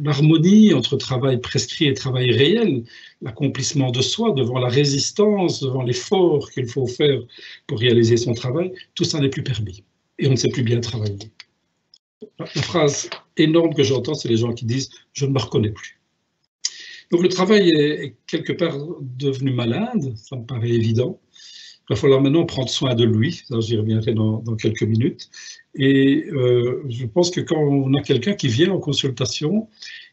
l'harmonie entre travail prescrit et travail réel, l'accomplissement de soi devant la résistance, devant l'effort qu'il faut faire pour réaliser son travail, tout ça n'est plus permis et on ne sait plus bien travailler. La phrase énorme que j'entends, c'est les gens qui disent « je ne me reconnais plus ». Donc le travail est quelque part devenu malade, ça me paraît évident. Il va falloir maintenant prendre soin de lui, j'y reviendrai dans quelques minutes. Et je pense que quand on a quelqu'un qui vient en consultation,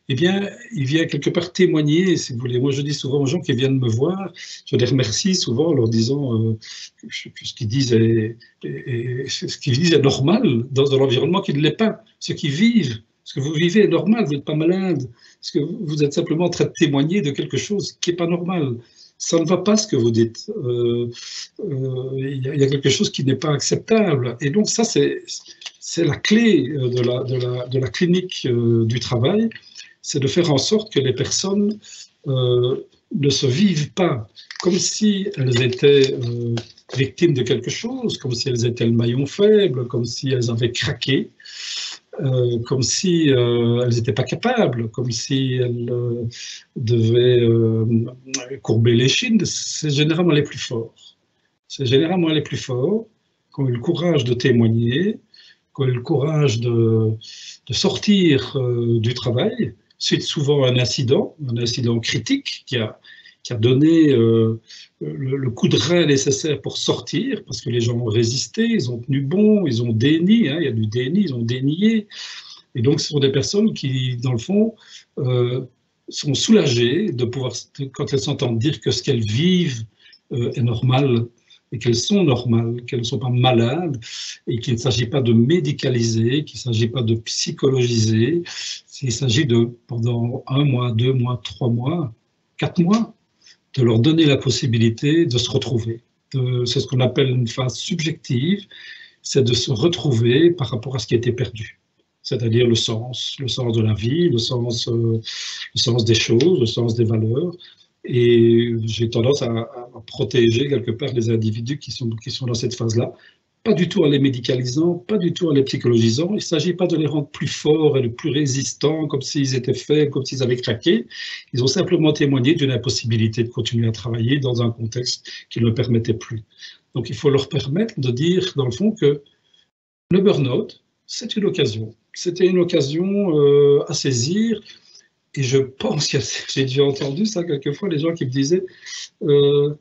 eh bien, il vient quelque part témoigner, si vous voulez. Moi, je dis souvent aux gens qui viennent me voir, je les remercie souvent en leur disant que ce qu'ils disent est normal dans un environnement qui ne l'est pas. Ce qu'ils vivent, ce que vous vivez est normal, vous n'êtes pas malade. Parce que vous êtes simplement en train de témoigner de quelque chose qui n'est pas normal. Ça ne va pas ce que vous dites. Il y a quelque chose qui n'est pas acceptable. Et donc ça, c'est la clé de la clinique du travail, c'est de faire en sorte que les personnes ne se vivent pas comme si elles étaient victimes de quelque chose, comme si elles étaient le maillon faible, comme si elles avaient craqué, comme si elles n'étaient pas capables, comme si elles devaient courber l'échine. C'est généralement les plus forts. C'est généralement les plus forts qui ont eu le courage de témoigner, qui ont eu le courage de sortir du travail, suite souvent à un incident critique qui a donné le coup de rein nécessaire pour sortir, parce que les gens ont résisté, ils ont tenu bon, ils ont déni, hein, il y a du déni, ils ont dénié. Et donc, ce sont des personnes qui, dans le fond, sont soulagées de pouvoir, quand elles s'entendent dire que ce qu'elles vivent est normal et qu'elles sont normales, qu'elles ne sont pas malades et qu'il ne s'agit pas de médicaliser, qu'il ne s'agit pas de psychologiser, il s'agit de, pendant 1 mois, 2 mois, 3 mois, 4 mois, de leur donner la possibilité de se retrouver. C'est ce qu'on appelle une phase subjective, c'est de se retrouver par rapport à ce qui a été perdu. C'est-à-dire le sens de la vie, le sens des choses, le sens des valeurs. Et j'ai tendance à protéger quelque part les individus qui sont dans cette phase-là. Pas du tout en les médicalisant, pas du tout en les psychologisant. Il ne s'agit pas de les rendre plus forts et plus résistants, comme s'ils étaient faibles, comme s'ils avaient craqué. Ils ont simplement témoigné d'une impossibilité de continuer à travailler dans un contexte qui ne le permettait plus. Donc il faut leur permettre de dire, dans le fond, que le burn-out, c'est une occasion. C'était une occasion à saisir. Et je pense que j'ai déjà entendu ça quelquefois, les gens qui me disaient le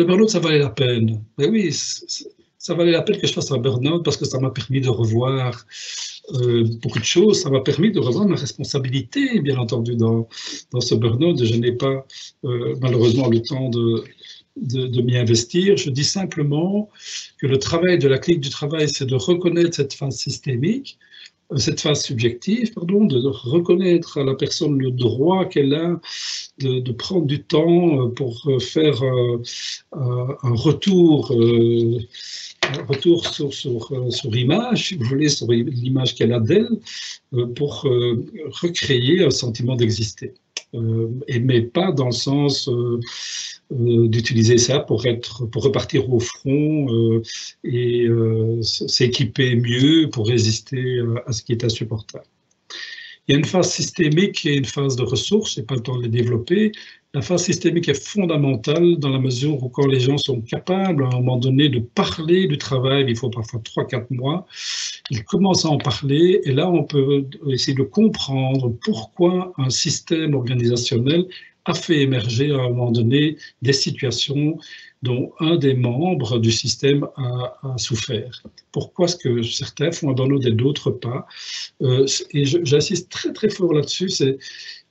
burn-out, ça valait la peine. Mais oui, ça valait la peine que je fasse un burn-out parce que ça m'a permis de revoir beaucoup de choses. Ça m'a permis de revoir ma responsabilité, bien entendu, dans ce burn-out. Je n'ai pas malheureusement le temps de m'y investir. Je dis simplement que le travail de la clinique du travail, c'est de reconnaître cette phase systémique, cette phase subjective, de reconnaître à la personne le droit qu'elle a de prendre du temps pour faire un retour sur image, si vous voulez, sur l'image qu'elle a d'elle, pour recréer un sentiment d'exister. Mais pas dans le sens d'utiliser ça pour repartir au front et s'équiper mieux pour résister à ce qui est insupportable. Il y a une phase systémique et une phase de ressources, je n'ai pas le temps de les développer. La phase systémique est fondamentale dans la mesure où quand les gens sont capables à un moment donné de parler du travail, il faut parfois 3-4 mois, ils commencent à en parler et là on peut essayer de comprendre pourquoi un système organisationnel a fait émerger à un moment donné des situations dont un des membres du système a souffert. Pourquoi est-ce que certains font un burn-out et d'autres pas? Et j'insiste très très fort là-dessus, c'est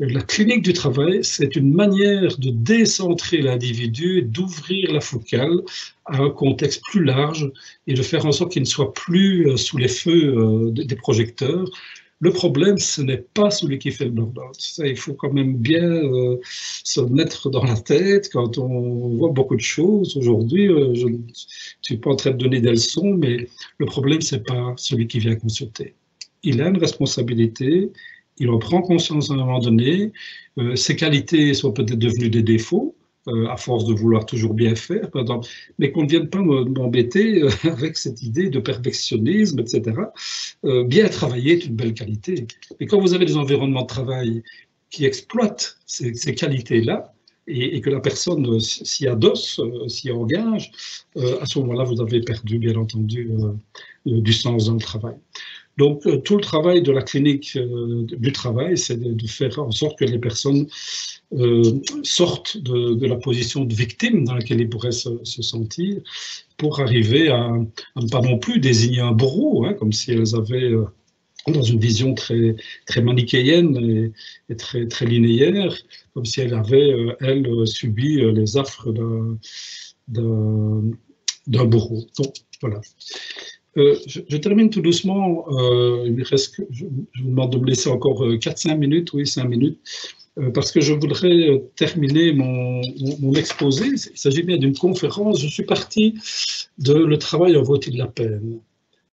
la clinique du travail, c'est une manière de décentrer l'individu et d'ouvrir la focale à un contexte plus large et de faire en sorte qu'il ne soit plus sous les feux des projecteurs. Le problème, ce n'est pas celui qui fait le burn-out. Ça, il faut quand même bien se mettre dans la tête quand on voit beaucoup de choses. Aujourd'hui, je ne suis pas en train de donner des leçons, mais le problème, ce n'est pas celui qui vient consulter. Il a une responsabilité, il en prend conscience à un moment donné, ses qualités sont peut-être devenues des défauts, à force de vouloir toujours bien faire, mais qu'on ne vienne pas m'embêter avec cette idée de perfectionnisme, etc. Bien travailler est une belle qualité. Et quand vous avez des environnements de travail qui exploitent ces qualités-là, et que la personne s'y adosse, s'y engage, à ce moment-là, vous avez perdu, bien entendu, du sens dans le travail. Donc, tout le travail de la clinique du travail, c'est de faire en sorte que les personnes sortent de la position de victime dans laquelle ils pourraient se sentir pour arriver à ne pas non plus désigner un bourreau, comme si elles avaient, dans une vision très, très manichéenne et très, très linéaire, comme si elles avaient, elles, subi les affres d'un bourreau. Donc, voilà. Je termine tout doucement, je vous demande de me laisser encore 4-5 minutes, oui 5 minutes, parce que je voudrais terminer mon exposé. Il s'agit bien d'une conférence. Je suis parti de Le travail en vaut-il de la peine.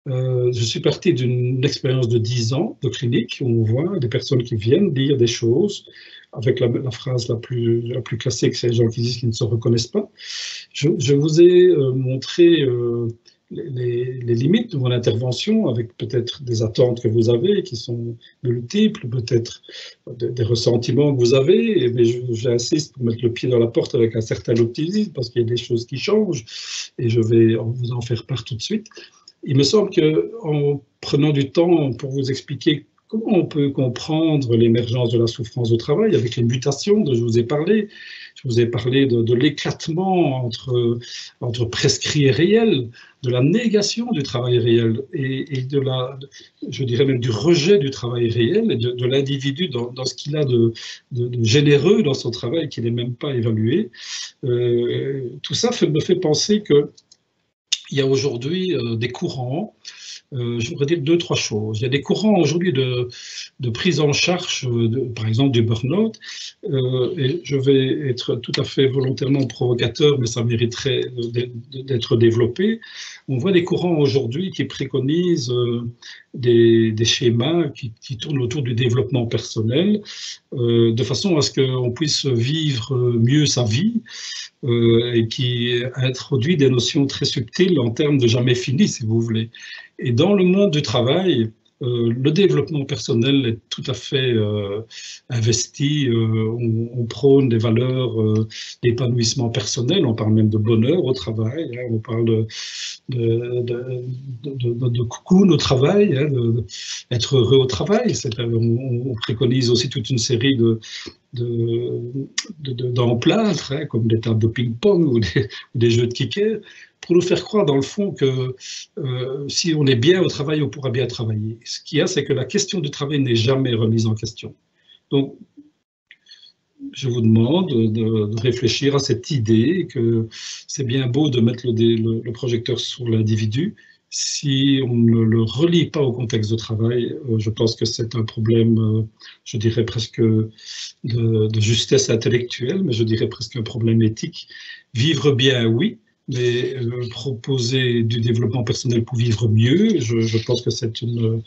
Je suis parti d'une expérience de 10 ans de clinique où on voit des personnes qui viennent dire des choses avec la phrase la plus classique, c'est les gens qui disent qu'ils ne se reconnaissent pas. Je vous ai montré les limites de mon intervention, avec peut-être des attentes que vous avez qui sont multiples, peut-être des ressentiments que vous avez, mais j'insiste pour mettre le pied dans la porte avec un certain optimisme, parce qu'il y a des choses qui changent, et je vais vous en faire part tout de suite. Il me semble qu'en prenant du temps pour vous expliquer comment on peut comprendre l'émergence de la souffrance au travail avec les mutations dont je vous ai parlé, Je vous ai parlé de l'éclatement entre prescrit et réel, de la négation du travail réel et je dirais même du rejet du travail réel et de l'individu dans ce qu'il a de généreux dans son travail qui n'est même pas évalué. Tout ça me fait penser qu'il y a aujourd'hui des courants. Je voudrais dire 2-3 choses. Il y a des courants aujourd'hui de prise en charge, par exemple, du burn-out. Et je vais être tout à fait volontairement provocateur, mais ça mériterait d'être développé. On voit des courants aujourd'hui qui préconisent des schémas qui tournent autour du développement personnel, de façon à ce qu'on puisse vivre mieux sa vie, et qui introduit des notions très subtiles en termes de jamais fini, si vous voulez. Et dans le monde du travail, le développement personnel est tout à fait investi. On prône des valeurs d'épanouissement personnel, on parle même de bonheur au travail, hein, on parle de cocoon au travail, hein, d'être heureux au travail. On préconise aussi toute une série d'emplâtres, hein, comme des tables de ping-pong ou des jeux de kicker, pour nous faire croire dans le fond que si on est bien au travail, on pourra bien travailler. Ce qu'il y a, c'est que la question du travail n'est jamais remise en question. Donc, je vous demande de réfléchir à cette idée que c'est bien beau de mettre le projecteur sur l'individu. Si on ne le relie pas au contexte de travail, je pense que c'est un problème, je dirais presque de justesse intellectuelle, mais je dirais presque un problème éthique. Vivre bien, oui, mais proposer du développement personnel pour vivre mieux, je pense que c'est une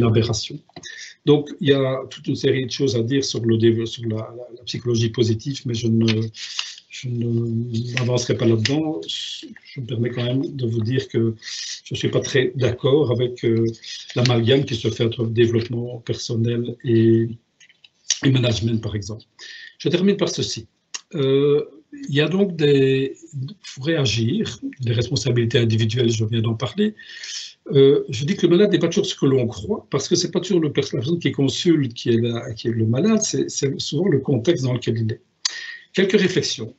aberration. Donc, il y a toute une série de choses à dire sur la psychologie positive, mais je ne m'avancerai pas là-dedans. Je me permets quand même de vous dire que je ne suis pas très d'accord avec l'amalgame qui se fait entre développement personnel et management, par exemple. Je termine par ceci. Il y a donc pour réagir, des responsabilités individuelles, je viens d'en parler. Je dis que le malade n'est pas toujours ce que l'on croit, parce que ce n'est pas toujours la personne qui consulte qui est le malade, c'est souvent le contexte dans lequel il est. Quelques réflexions.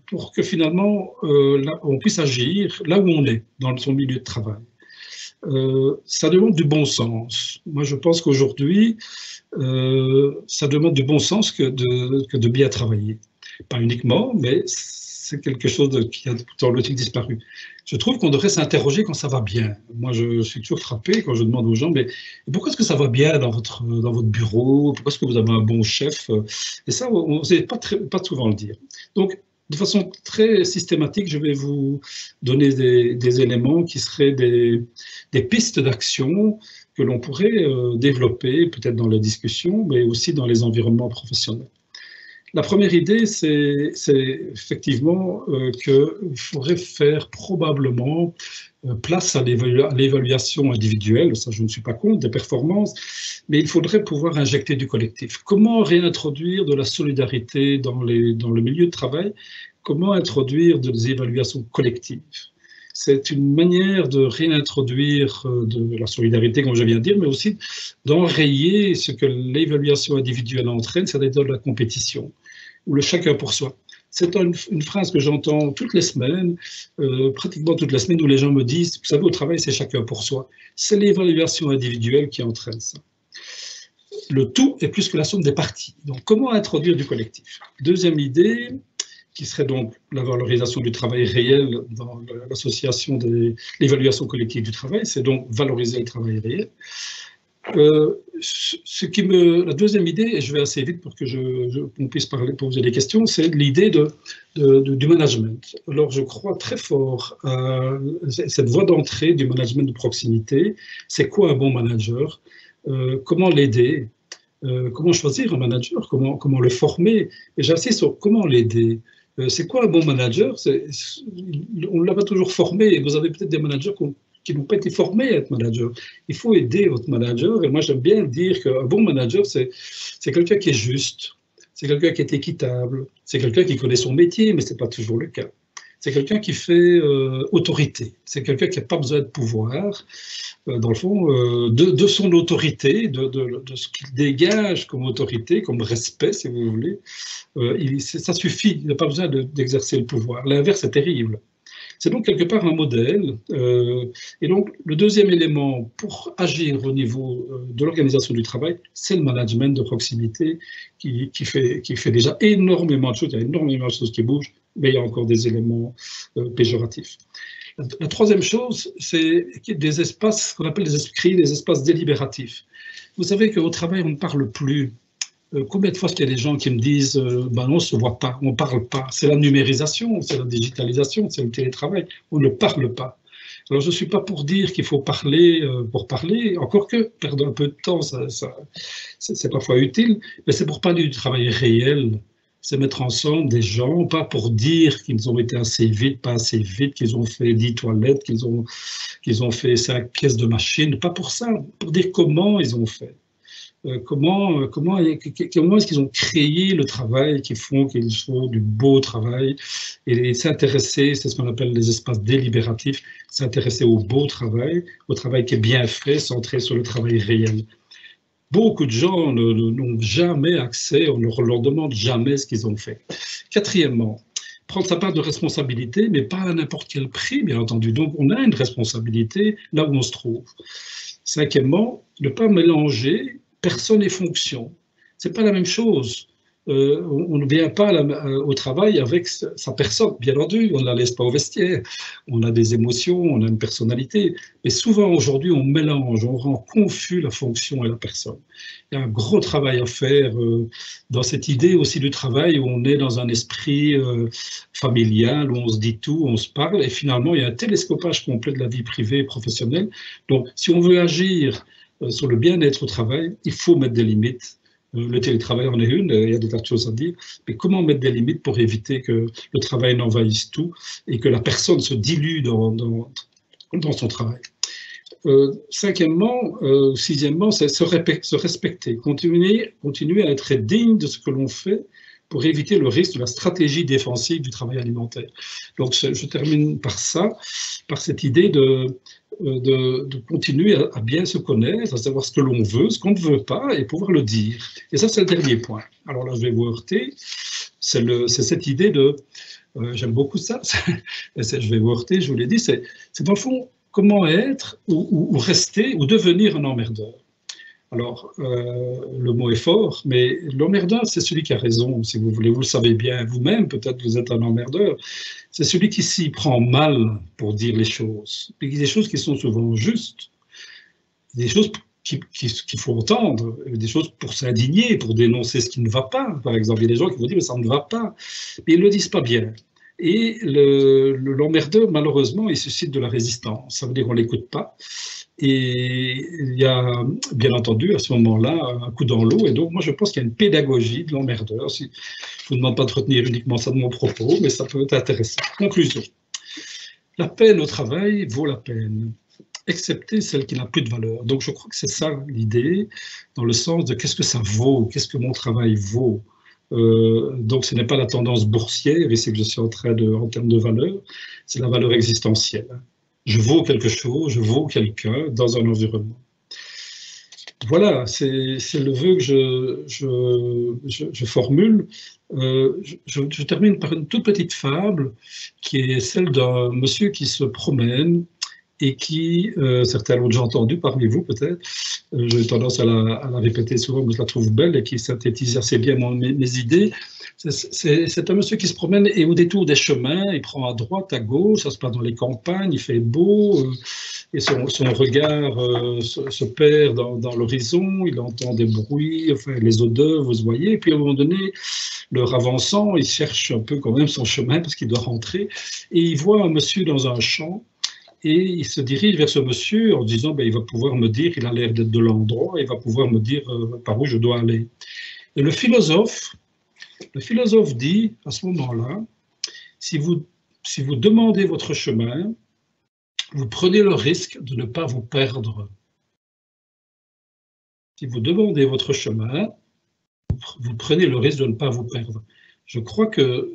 Pour que finalement on puisse agir là où on est, dans son milieu de travail. Ça demande du bon sens. Moi, je pense qu'aujourd'hui, ça demande du bon sens que de bien travailler. Pas uniquement, mais c'est quelque chose qui a dans le truc disparu. Je trouve qu'on devrait s'interroger quand ça va bien. Moi, je suis toujours frappé quand je demande aux gens, mais pourquoi est-ce que ça va bien dans votre bureau? Pourquoi est-ce que vous avez un bon chef? Et ça, on ne sait pas souvent le dire. Donc, de façon très systématique, je vais vous donner des éléments qui seraient des pistes d'action que l'on pourrait développer, peut-être dans les discussions, mais aussi dans les environnements professionnels. La première idée, c'est effectivement qu'il faudrait faire probablement place à l'évaluation individuelle, ça je ne suis pas contre, des performances, mais il faudrait pouvoir injecter du collectif. Comment réintroduire de la solidarité dans le milieu de travail? Comment introduire des évaluations collectives? C'est une manière de réintroduire de la solidarité, comme je viens de dire, mais aussi d'enrayer ce que l'évaluation individuelle entraîne, c'est-à-dire de la compétition, ou le chacun pour soi. C'est une phrase que j'entends toutes les semaines, pratiquement toutes les semaines, où les gens me disent, vous savez, au travail, c'est chacun pour soi. C'est l'évaluation individuelle qui entraîne ça. Le tout est plus que la somme des parties. Donc, comment introduire du collectif? Deuxième idée, qui serait donc la valorisation du travail réel dans l'association de l'évaluation collective du travail, c'est donc valoriser le travail réel. La deuxième idée, et je vais assez vite pour que on puisse poser des questions, c'est l'idée du management. Alors, je crois très fort à cette voie d'entrée du management de proximité. C'est quoi un bon manager? Comment l'aider? Comment choisir un manager? Comment le former? Et j'insiste sur comment l'aider. C'est quoi un bon manager? On ne l'a pas toujours formé, et vous avez peut-être des managers qui n'ont pas été formés à être manager. Il faut aider votre manager, et moi j'aime bien dire qu'un bon manager, c'est quelqu'un qui est juste, c'est quelqu'un qui est équitable, c'est quelqu'un qui connaît son métier, mais ce n'est pas toujours le cas. c'est quelqu'un qui fait autorité. C'est quelqu'un qui n'a pas besoin de pouvoir, dans le fond, de son autorité, de ce qu'il dégage comme autorité, comme respect, si vous voulez. Ça suffit, il n'a pas besoin d'exercer le pouvoir. L'inverse est terrible. C'est donc quelque part un modèle. Et donc, le deuxième élément pour agir au niveau de l'organisation du travail, c'est le management de proximité qui fait déjà énormément de choses. Il y a énormément de choses qui bougent, mais il y a encore des éléments péjoratifs. La troisième chose, c'est des espaces qu'on appelle des esprits, des espaces délibératifs. Vous savez qu'au travail, on ne parle plus. Combien de fois est-ce qu'il y a des gens qui me disent ben on ne se voit pas, on ne parle pas. C'est la numérisation, c'est la digitalisation, c'est le télétravail, on ne parle pas. Alors je ne suis pas pour dire qu'il faut parler pour parler, encore que perdre un peu de temps, c'est parfois utile, mais c'est pour parler du travail réel. C'est mettre ensemble des gens, pas pour dire qu'ils ont été assez vite, pas assez vite, qu'ils ont fait 10 toilettes, qu'ils ont fait 5 pièces de machine, pas pour ça, pour dire comment ils ont fait. Comment est-ce qu'ils ont créé le travail qu'ils font du beau travail et s'intéresser, c'est ce qu'on appelle les espaces délibératifs, s'intéresser au beau travail, au travail qui est bien fait, centré sur le travail réel. Beaucoup de gens n'ont jamais accès, on ne leur demande jamais ce qu'ils ont fait. Quatrièmement, prendre sa part de responsabilité, mais pas à n'importe quel prix, bien entendu. Donc, on a une responsabilité là où on se trouve. Cinquièmement, ne pas mélanger personne et fonction. Ce n'est pas la même chose. On ne vient pas au travail avec sa personne, bien entendu, on ne la laisse pas au vestiaire. On a des émotions, on a une personnalité. Mais souvent, aujourd'hui, on mélange, on rend confus la fonction et la personne. Il y a un gros travail à faire dans cette idée aussi du travail où on est dans un esprit familial, où on se dit tout, on se parle, et finalement, il y a un télescopage complet de la vie privée et professionnelle. Donc, si on veut agir sur le bien-être au travail, il faut mettre des limites. Le télétravail en est une, il y a des tas de choses à dire, mais comment mettre des limites pour éviter que le travail n'envahisse tout et que la personne se dilue dans son travail. Sixièmement, c'est se respecter, continuer à être digne de ce que l'on fait pour éviter le risque de la stratégie défensive du travail alimentaire. Donc, je termine par ça, par cette idée de continuer à bien se connaître, à savoir ce que l'on veut, ce qu'on ne veut pas, et pouvoir le dire. Et ça, c'est le dernier point. Alors là, je vais vous heurter. C'est cette idée de... J'aime beaucoup ça. Je vais vous heurter, je vous l'ai dit. C'est dans le fond, comment être ou rester ou devenir un emmerdeur. Alors, le mot est fort, mais l'emmerdeur, c'est celui qui a raison, si vous voulez. Vous le savez bien vous-même, peut-être vous êtes un emmerdeur. C'est celui qui s'y prend mal pour dire les choses. Des choses qui sont souvent justes, des choses qu'il faut entendre, des choses pour s'indigner, pour dénoncer ce qui ne va pas. Par exemple, il y a des gens qui vont dire « mais ça ne va pas », mais ils ne le disent pas bien. Et l'emmerdeur, malheureusement, il suscite de la résistance. Ça veut dire qu'on ne l'écoute pas. Et il y a, bien entendu, à ce moment-là, un coup dans l'eau. Et donc, moi, je pense qu'il y a une pédagogie de l'emmerdeur. Je ne vous demande pas de retenir uniquement ça de mon propos, mais ça peut être intéressant. Conclusion. La peine au travail vaut la peine, excepté celle qui n'a plus de valeur. Donc, je crois que c'est ça l'idée, dans le sens de qu'est-ce que ça vaut, qu'est-ce que mon travail vaut. Donc, ce n'est pas la tendance boursière, ici que je suis en termes de valeur, c'est la valeur existentielle. Je vaux quelque chose, je vaux quelqu'un dans un environnement. Voilà, c'est le vœu que je formule. Je termine par une toute petite fable qui est celle d'un monsieur qui se promène et qui, certains l'ont déjà entendu parmi vous peut-être, j'ai tendance à la répéter souvent, mais je la trouve belle et qui synthétise assez bien mes idées. C'est un monsieur qui se promène et au détour des chemins, il prend à droite, à gauche, ça se passe dans les campagnes, il fait beau, et son regard se perd dans l'horizon, il entend des bruits, enfin les odeurs, vous voyez, et puis à un moment donné, leur avançant, il cherche un peu quand même son chemin parce qu'il doit rentrer, et il voit un monsieur dans un champ, et il se dirige vers ce monsieur en disant ben, il va pouvoir me dire, il a l'air d'être de l'endroit, il va pouvoir me dire par où je dois aller. Et le philosophe dit à ce moment-là, si vous demandez votre chemin, vous prenez le risque de ne pas vous perdre. Si vous demandez votre chemin, vous prenez le risque de ne pas vous perdre. Je crois que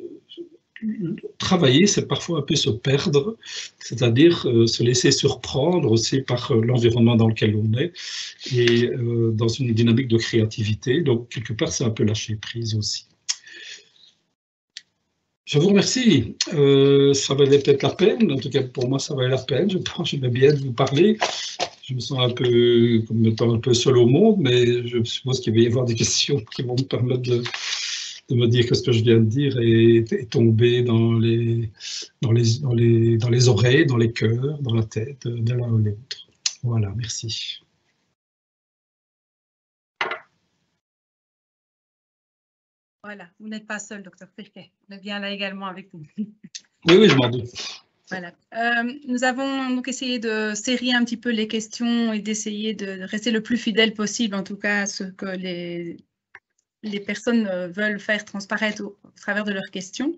travailler, c'est parfois un peu se perdre, c'est-à-dire se laisser surprendre aussi par l'environnement dans lequel on est et dans une dynamique de créativité. Donc, quelque part, c'est un peu lâcher prise aussi. Je vous remercie. Ça valait peut-être la peine. En tout cas, pour moi, ça valait la peine. Je pense que j'aimais bien de vous parler. Je me sens un peu comme étant un peu seul au monde, mais je suppose qu'il va y avoir des questions qui vont me permettre de me dire que ce que je viens de dire est tombé dans les oreilles, dans les cœurs, dans la tête de l'un ou l'autre. Voilà, merci. Voilà, vous n'êtes pas seul, docteur Firquet. On est bien là également avec vous. Oui, je m'en doute. Voilà. Nous avons donc essayé de serrer un petit peu les questions et d'essayer de rester le plus fidèle possible, en tout cas, à ce que les personnes veulent faire transparaître au travers de leurs questions.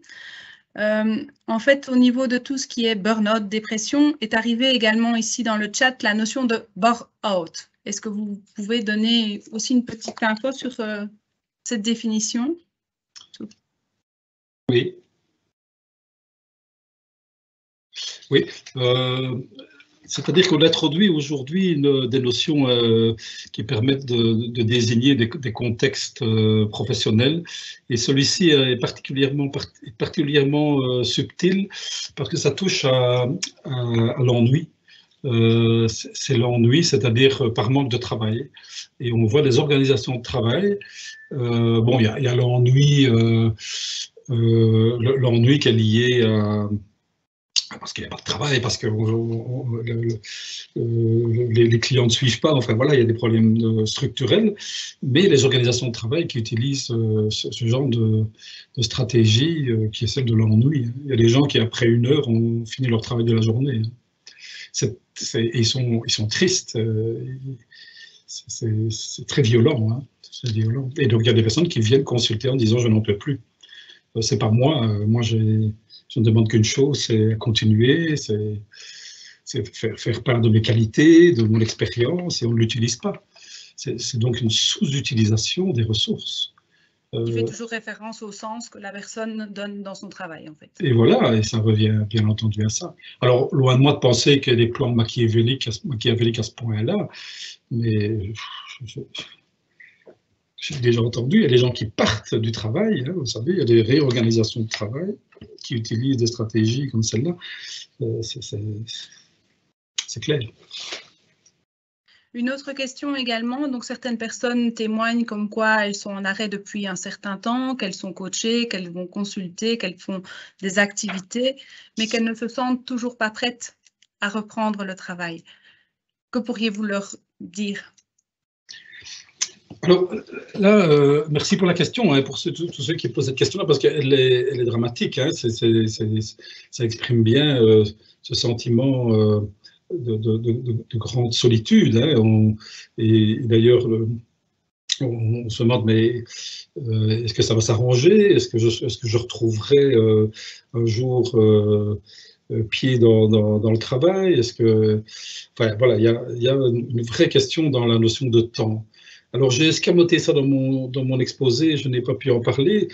En fait, au niveau de tout ce qui est burn-out, dépression, est arrivé également ici dans le chat la notion de burn-out. Est-ce que vous pouvez donner aussi une petite info sur cette définition? Oui. Oui. C'est-à-dire qu'on introduit aujourd'hui des notions qui permettent de désigner des contextes professionnels. Et celui-ci est particulièrement subtil parce que ça touche à l'ennui. C'est l'ennui, c'est-à-dire par manque de travail. Et on voit des organisations de travail. Bon, il y a l'ennui qui est lié à parce qu'il n'y a pas de travail, parce que les clients ne suivent pas, enfin voilà, il y a des problèmes structurels, mais les organisations de travail qui utilisent ce genre de stratégie qui est celle de l'ennui. Il y a des gens qui, après 1 heure, ont fini leur travail de la journée. Ils sont tristes, c'est très violent, hein, c'est violent. Et donc il y a des personnes qui viennent consulter en disant « je n'en peux plus ». C'est pas moi, je ne demande qu'une chose, c'est continuer, c'est faire part de mes qualités, de mon expérience, et on ne l'utilise pas. C'est donc une sous-utilisation des ressources. Qui fait toujours référence au sens que la personne donne dans son travail, en fait. Et voilà, et ça revient bien entendu à ça. Alors, loin de moi de penser qu'il y a des plans machiavéliques à ce point-là, mais j'ai déjà entendu, il y a des gens qui partent du travail, hein, vous savez, il y a des réorganisations de travail qui utilisent des stratégies comme celle-là, c'est clair. Une autre question également, donc certaines personnes témoignent comme quoi elles sont en arrêt depuis un certain temps, qu'elles sont coachées, qu'elles vont consulter, qu'elles font des activités, mais qu'elles ne se sentent toujours pas prêtes à reprendre le travail. Que pourriez-vous leur dire ? Alors là, merci pour la question, hein, pour tous ceux qui posent cette question-là, parce qu'elle est dramatique, hein, ça exprime bien ce sentiment de grande solitude. Hein, et d'ailleurs, on se demande, mais est-ce que ça va s'arranger? Est-ce que je retrouverai un jour pied dans le travail? Est-ce que, enfin, voilà, il y a une vraie question dans la notion de temps. Alors, j'ai escamoté ça dans mon exposé, je n'ai pas pu en parler.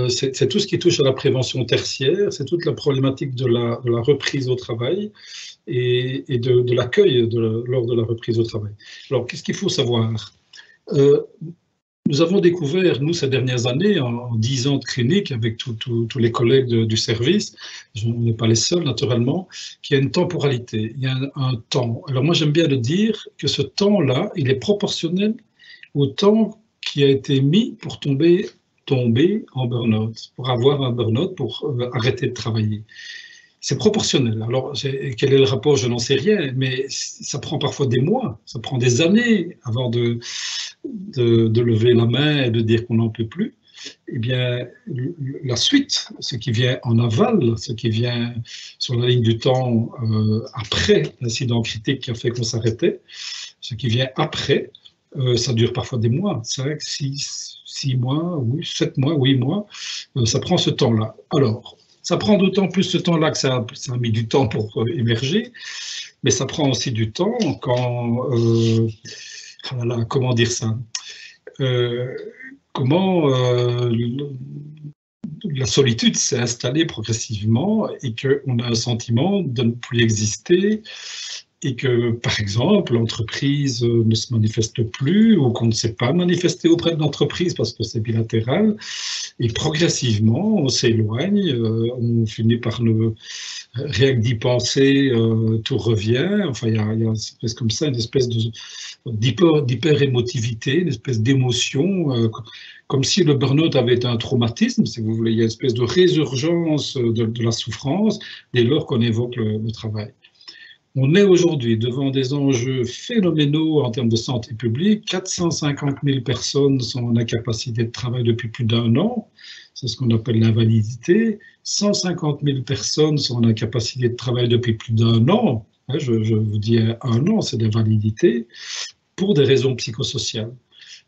C'est tout ce qui touche à la prévention tertiaire, c'est toute la problématique de la reprise au travail et de l'accueil lors de la reprise au travail. Alors, qu'est-ce qu'il faut savoir? Nous avons découvert, nous, ces dernières années, en 10 ans de clinique, avec tous les collègues du service, on n'est pas les seuls, naturellement, qu'il y a une temporalité, il y a un temps. Alors moi, j'aime bien le dire que ce temps-là, il est proportionnel au temps qui a été mis pour tomber en burn-out, pour avoir un burn-out, pour arrêter de travailler. C'est proportionnel. Alors, quel est le rapport? Je n'en sais rien, mais ça prend parfois des mois, ça prend des années avant de lever la main et de dire qu'on n'en peut plus. Eh bien, la suite, ce qui vient en aval, ce qui vient sur la ligne du temps après l'incident critique qui a fait qu'on s'arrêtait, ce qui vient après, ça dure parfois des mois, 5, 6 mois, oui, 7 mois, 8 mois, ça prend ce temps-là. Alors, ça prend d'autant plus ce temps-là que ça a mis du temps pour émerger, mais ça prend aussi du temps quand, voilà, comment dire ça, comment la solitude s'est installée progressivement et qu'on a un sentiment de ne plus exister et que, par exemple, l'entreprise ne se manifeste plus ou qu'on ne sait pas manifester auprès de l'entreprise parce que c'est bilatéral. Et progressivement, on s'éloigne, on finit par ne rien que d'y penser, tout revient. Enfin, il y a une espèce comme ça, une espèce d'hyper-émotivité, une espèce d'émotion, comme si le burn-out avait été un traumatisme, si vous voulez. Il y a une espèce de résurgence de la souffrance dès lors qu'on évoque le travail. On est aujourd'hui devant des enjeux phénoménaux en termes de santé publique. 450 000 personnes sont en incapacité de travail depuis plus d'1 an. C'est ce qu'on appelle l'invalidité. 150 000 personnes sont en incapacité de travail depuis plus d'1 an. Je vous dis 1 an, c'est d'invalidité, pour des raisons psychosociales.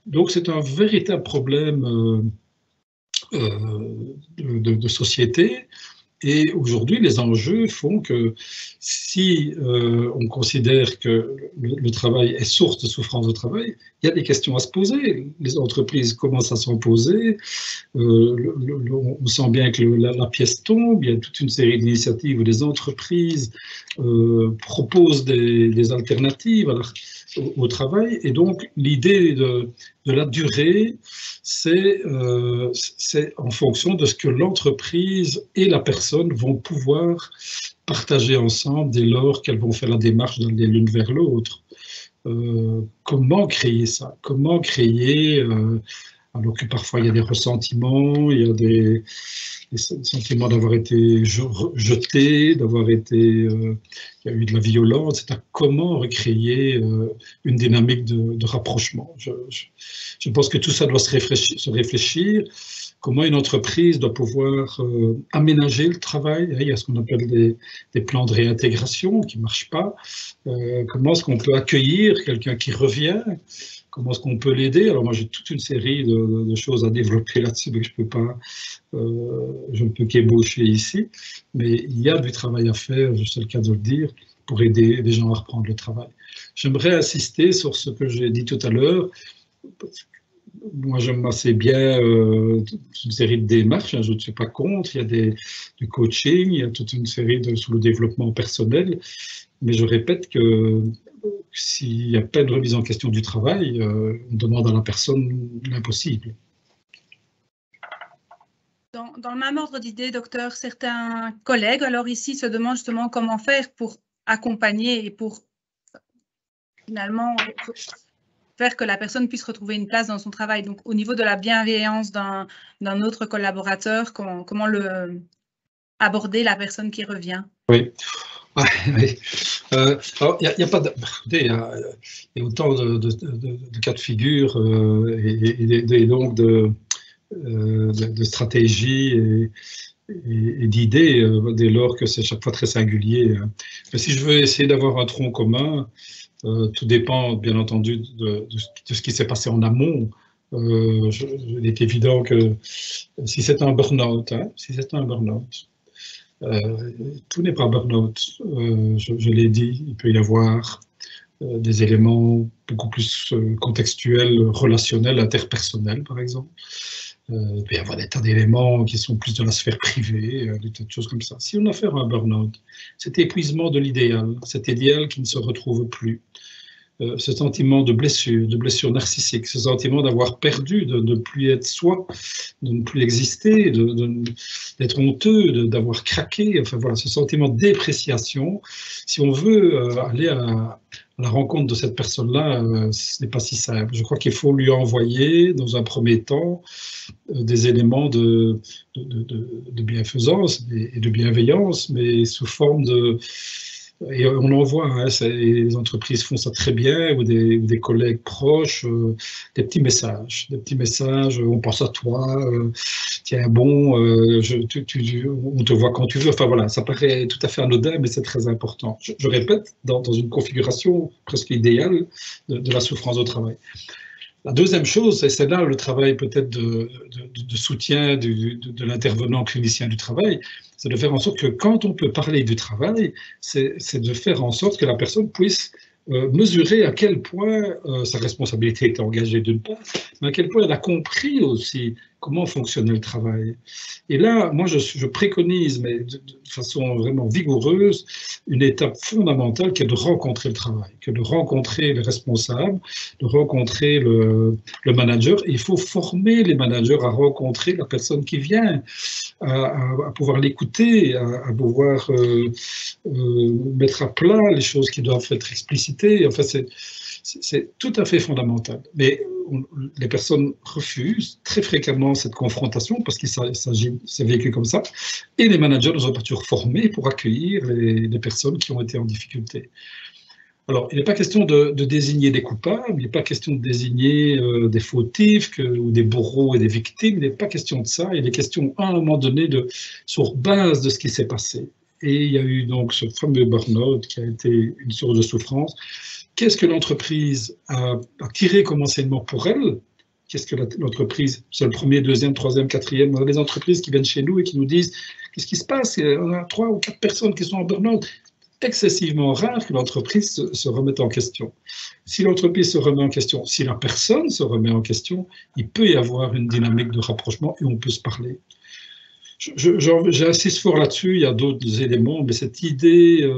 Donc c'est un véritable problème de société. Et aujourd'hui, les enjeux font que si on considère que le travail est source de souffrance au travail, il y a des questions à se poser. Les entreprises commencent à s'en poser. On sent bien que la pièce tombe. Il y a toute une série d'initiatives où les entreprises proposent des alternatives au travail. Et donc, l'idée de la durée, c'est en fonction de ce que l'entreprise et la personne vont pouvoir partager ensemble dès lors qu'elles vont faire la démarche d'aller l'une vers l'autre. Comment créer ça? Comment créer, alors que parfois il y a des ressentiments, il y a des sentiments d'avoir été jeté, d'avoir été, il y a eu de la violence, etc. Comment recréer une dynamique de rapprochement? Je pense que tout ça doit se réfléchir. Comment une entreprise doit pouvoir aménager le travail. Il y a ce qu'on appelle des plans de réintégration qui ne marchent pas. Comment est-ce qu'on peut accueillir quelqu'un qui revient? Comment est-ce qu'on peut l'aider? Alors moi j'ai toute une série de choses à développer là-dessus, mais je ne peux qu'ébaucher ici. Mais il y a du travail à faire, c'est le cas de le dire, pour aider les gens à reprendre le travail. J'aimerais insister sur ce que j'ai dit tout à l'heure. Moi, j'aime assez bien une série de démarches, je ne suis pas contre, il y a du coaching, il y a toute une série sur le développement personnel, mais je répète que s'il n'y a pas de remise en question du travail, on demande à la personne l'impossible. Dans le même ordre d'idée, docteur, certains collègues, alors ici, se demandent justement comment faire pour accompagner et pour finalement faire que la personne puisse retrouver une place dans son travail. Donc, au niveau de la bienveillance d'un autre collaborateur, comment aborder la personne qui revient? Oui. Oui. Alors, il y a pas de, il y a autant de cas de figure et donc de stratégies et d'idées dès lors que c'est chaque fois très singulier. Mais si je veux essayer d'avoir un tronc commun, tout dépend bien entendu de ce qui s'est passé en amont. Il est évident que si c'est un burn-out, tout n'est pas burn-out. Je l'ai dit, il peut y avoir des éléments beaucoup plus contextuels, relationnels, interpersonnels par exemple. Il peut y avoir des tas d'éléments qui sont plus de la sphère privée, des tas de choses comme ça. Si on a affaire à un burn-out, cet épuisement de l'idéal, cet idéal qui ne se retrouve plus, ce sentiment de blessure narcissique, ce sentiment d'avoir perdu, de ne plus être soi, de ne plus exister, d'être honteux, d'avoir craqué, enfin voilà, ce sentiment de dépréciation, si on veut aller à la rencontre de cette personne-là, ce n'est pas si simple. Je crois qu'il faut lui envoyer, dans un premier temps, des éléments de bienfaisance et de bienveillance, mais sous forme de... Et on en voit, hein, les entreprises font ça très bien, ou des collègues proches, des petits messages, on pense à toi, tiens bon, on te voit quand tu veux, enfin voilà, ça paraît tout à fait anodin, mais c'est très important. Je répète, dans une configuration presque idéale de la souffrance au travail. La deuxième chose, et c'est là le travail peut-être de soutien de l'intervenant clinicien du travail, c'est de faire en sorte que quand on peut parler du travail, c'est de faire en sorte que la personne puisse mesurer à quel point sa responsabilité est engagée d'une part, mais à quel point elle a compris aussi comment fonctionnait le travail. Et là, moi, je préconise, mais de façon vraiment vigoureuse, une étape fondamentale qui est de rencontrer le travail, que de rencontrer les responsables, de rencontrer le manager. Et il faut former les managers à rencontrer la personne qui vient, à pouvoir l'écouter, à pouvoir mettre à plat les choses qui doivent être explicitées. Enfin, c'est tout à fait fondamental. Mais les personnes refusent très fréquemment cette confrontation parce qu'il s'agit, c'est vécu comme ça. Et les managers ne sont pas toujours formés pour accueillir les personnes qui ont été en difficulté. Alors, il n'est pas question de désigner des coupables, il n'est pas question de désigner des fautifs ou des bourreaux et des victimes, il n'est pas question de ça, il est question à un moment donné, sur base de ce qui s'est passé. Et il y a eu donc ce fameux burn-out qui a été une source de souffrance. Qu'est-ce que l'entreprise a tiré comme enseignement pour elle? Qu'est-ce que l'entreprise, c'est le premier, deuxième, troisième, quatrième, on a des entreprises qui viennent chez nous et qui nous disent qu'est-ce qui se passe? On a 3 ou 4 personnes qui sont en burn-out. Excessivement rare que l'entreprise se remette en question. Si l'entreprise se remet en question, si la personne se remet en question, il peut y avoir une dynamique de rapprochement et on peut se parler. J'insiste fort là-dessus, il y a d'autres éléments, mais cette idée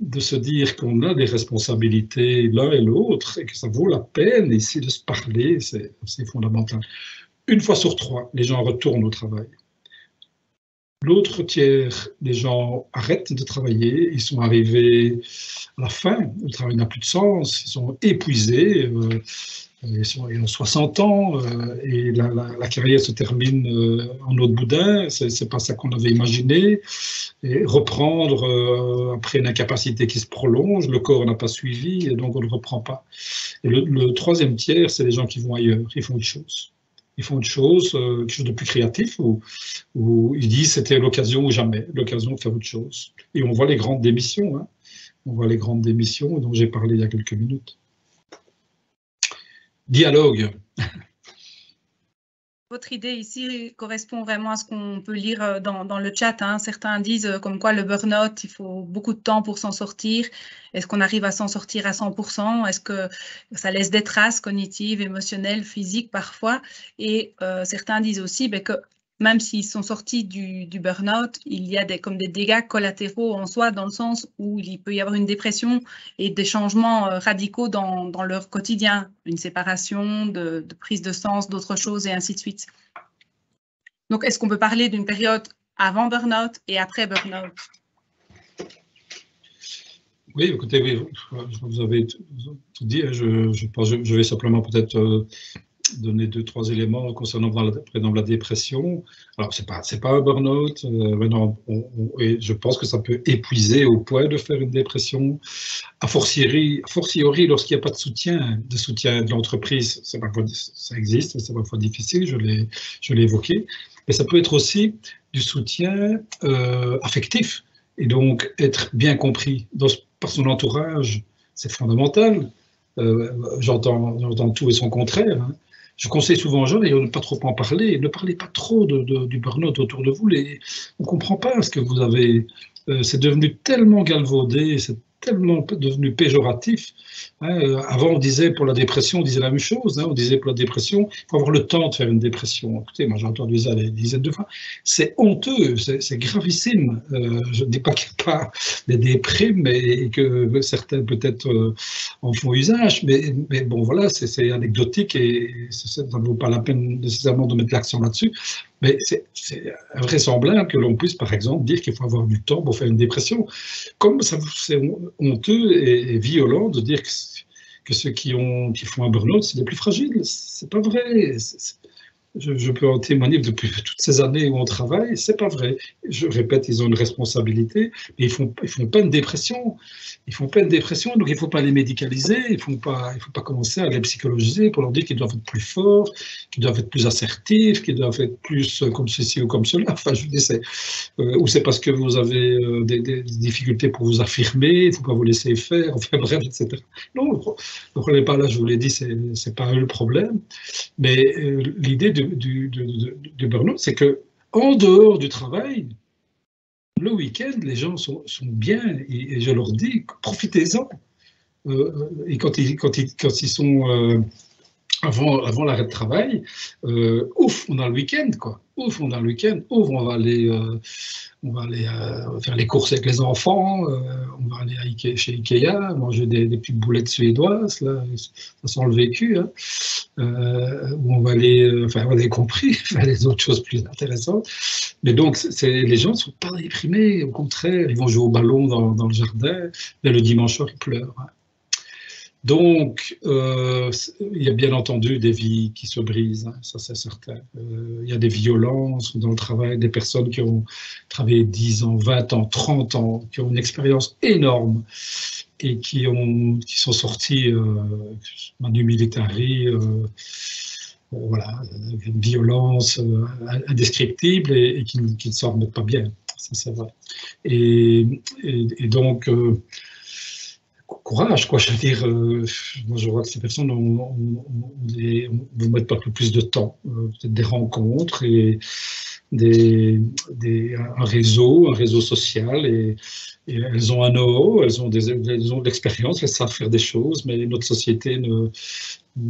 de se dire qu'on a des responsabilités l'un et l'autre et que ça vaut la peine ici de se parler, c'est fondamental. Une fois sur 3, les gens retournent au travail. L'autre tiers des gens arrêtent de travailler, ils sont arrivés à la fin, le travail n'a plus de sens, ils sont épuisés, ils ont 60 ans et la carrière se termine en eau de boudin, c'est pas ça qu'on avait imaginé. Et reprendre après une incapacité qui se prolonge, le corps n'a pas suivi et donc on ne reprend pas. Et le troisième tiers, c'est les gens qui vont ailleurs, ils font autre chose. Ils font autre chose, quelque chose de plus créatif, où ils disent c'était l'occasion ou jamais, l'occasion de faire autre chose. Et on voit les grandes démissions, hein. On voit les grandes démissions dont j'ai parlé il y a quelques minutes. Dialogue. Votre idée ici correspond vraiment à ce qu'on peut lire dans le chat, hein. Certains disent comme quoi le burn-out, il faut beaucoup de temps pour s'en sortir. Est-ce qu'on arrive à s'en sortir à 100%? Est-ce que ça laisse des traces cognitives, émotionnelles, physiques parfois? Et certains disent aussi que même s'ils sont sortis du burn-out, il y a comme des dégâts collatéraux en soi, dans le sens où il peut y avoir une dépression et des changements radicaux dans leur quotidien, une séparation, de prise de sens, d'autres choses, et ainsi de suite. Donc, est-ce qu'on peut parler d'une période avant burn-out et après burn-out? Oui, écoutez, oui, vous avez tout dit. Je vais simplement peut-être donner 2-3 éléments concernant la dépression. Alors, c'est pas un burn-out, et je pense que ça peut épuiser au point de faire une dépression. A fortiori lorsqu'il n'y a pas de soutien de l'entreprise, ça existe, c'est parfois difficile, je l'ai évoqué, mais ça peut être aussi du soutien affectif, et donc être bien compris par son entourage, c'est fondamental. J'entends tout et son contraire, hein. Je conseille souvent aux gens d'ailleurs de ne pas trop en parler, ne parlez pas trop du burn-out autour de vous. On ne comprend pas ce que vous avez. C'est devenu tellement galvaudé, c'est tellement devenu péjoratif. Hein. Avant, on disait pour la dépression, on disait la même chose. Hein. On disait pour la dépression, il faut avoir le temps de faire une dépression. Écoutez, moi j'ai entendu ça des dizaines de fois. C'est honteux, c'est gravissime. Je ne dis pas qu'il n'y a pas des déprimes et que certains peut-être en font usage, mais bon voilà, c'est anecdotique et ça ne vaut pas la peine nécessairement de mettre l'accent là-dessus. Mais c'est invraisemblable que l'on puisse, par exemple, dire qu'il faut avoir du temps pour faire une dépression. Comme c'est honteux et violent de dire que ceux qui font un burn-out, c'est les plus fragiles. C'est pas vrai. Je peux en témoigner depuis toutes ces années où on travaille, c'est pas vrai. Je répète, ils ont une responsabilité, mais ils font pas une dépression. Ils font pas une dépression, donc il faut pas les médicaliser, il faut pas commencer à les psychologiser pour leur dire qu'ils doivent être plus forts, qu'ils doivent être plus assertifs, qu'ils doivent être plus comme ceci ou comme cela. Enfin, je dis, ou c'est parce que vous avez des difficultés pour vous affirmer, il faut pas vous laisser faire, enfin bref, etc. Non, le problème n'est pas là, je vous l'ai dit, c'est pas eux le problème. Mais l'idée du burn-out, c'est que en dehors du travail, le week-end, les gens sont bien, et je leur dis, profitez-en. Et quand ils sont avant l'arrêt de travail, ouf, on a le week-end, quoi. Ouf, on a le week-end. Ouf, on va aller faire les courses avec les enfants. On va aller chez Ikea, manger des petites boulettes suédoises. Là, ça sent le vécu. Hein. Où on va aller, enfin, on a compris, faire les autres choses plus intéressantes. Mais donc, les gens ne sont pas déprimés. Au contraire, ils vont jouer au ballon dans le jardin. Mais le dimanche soir, ils pleurent. Hein. Donc, il y a bien entendu des vies qui se brisent, hein, ça c'est certain. Il y a des violences dans le travail, des personnes qui ont travaillé 10 ans, 20 ans, 30 ans, qui ont une expérience énorme et qui sont sortis manu militari, voilà, une violence indescriptible et qui ne s'en remettent pas bien, ça c'est vrai. Et donc, courage, quoi. Je veux dire, moi je vois que ces personnes vous mettent pas plus de temps, peut-être des rencontres et un réseau social et elles ont un know-how, elles ont de l'expérience, elles savent faire des choses, mais notre société ne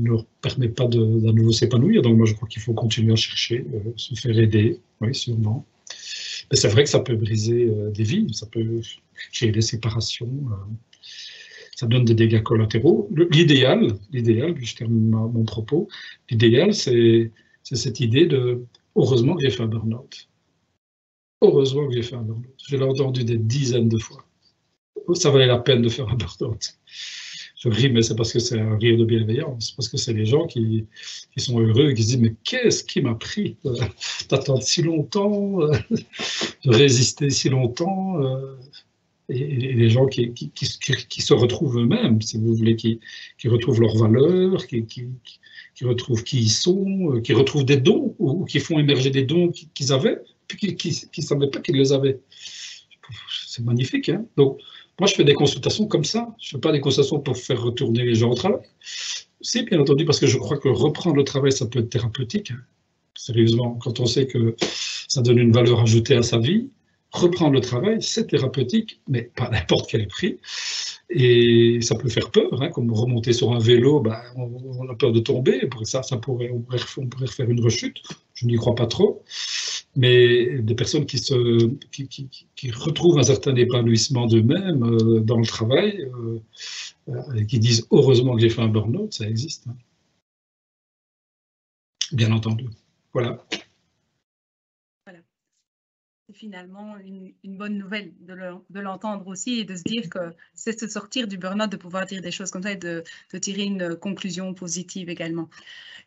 leur permet pas d'à nouveau s'épanouir. Donc moi je crois qu'il faut continuer à chercher, se faire aider, oui, sûrement. Mais c'est vrai que ça peut briser des vies, ça peut créer des séparations. Ça donne des dégâts collatéraux. L'idéal, je termine mon propos, l'idéal, c'est cette idée de « heureusement que j'ai fait un burn-out ». Heureusement que j'ai fait un burn-out. Je l'ai entendu des dizaines de fois. Ça valait la peine de faire un burn-out. Je ris, mais c'est parce que c'est un rire de bienveillance, parce que c'est les gens qui sont heureux et qui se disent « mais qu'est-ce qui m'a pris d'attendre si longtemps, de résister si longtemps ». Et les gens qui se retrouvent eux-mêmes, si vous voulez, qui retrouvent leurs valeurs, qui retrouvent qui ils sont, qui retrouvent des dons, ou qui font émerger des dons qu'ils avaient, puis qui ne savaient pas qu'ils les avaient. C'est magnifique. Hein. Donc, moi, je fais des consultations comme ça. Je ne fais pas des consultations pour faire retourner les gens au travail. C'est bien entendu parce que je crois que reprendre le travail, ça peut être thérapeutique. Hein. Sérieusement, quand on sait que ça donne une valeur ajoutée à sa vie, reprendre le travail, c'est thérapeutique, mais pas à n'importe quel prix. Et ça peut faire peur, hein, comme remonter sur un vélo, ben, on a peur de tomber. On pourrait refaire une rechute. Je n'y crois pas trop. Mais des personnes qui retrouvent un certain épanouissement d'eux-mêmes dans le travail, et qui disent « heureusement que j'ai fait un burn-out », ça existe. Hein. Bien entendu. Voilà. C'est finalement une bonne nouvelle de l'entendre aussi et de se dire que c'est se sortir du burn-out, de pouvoir dire des choses comme ça et de tirer une conclusion positive également.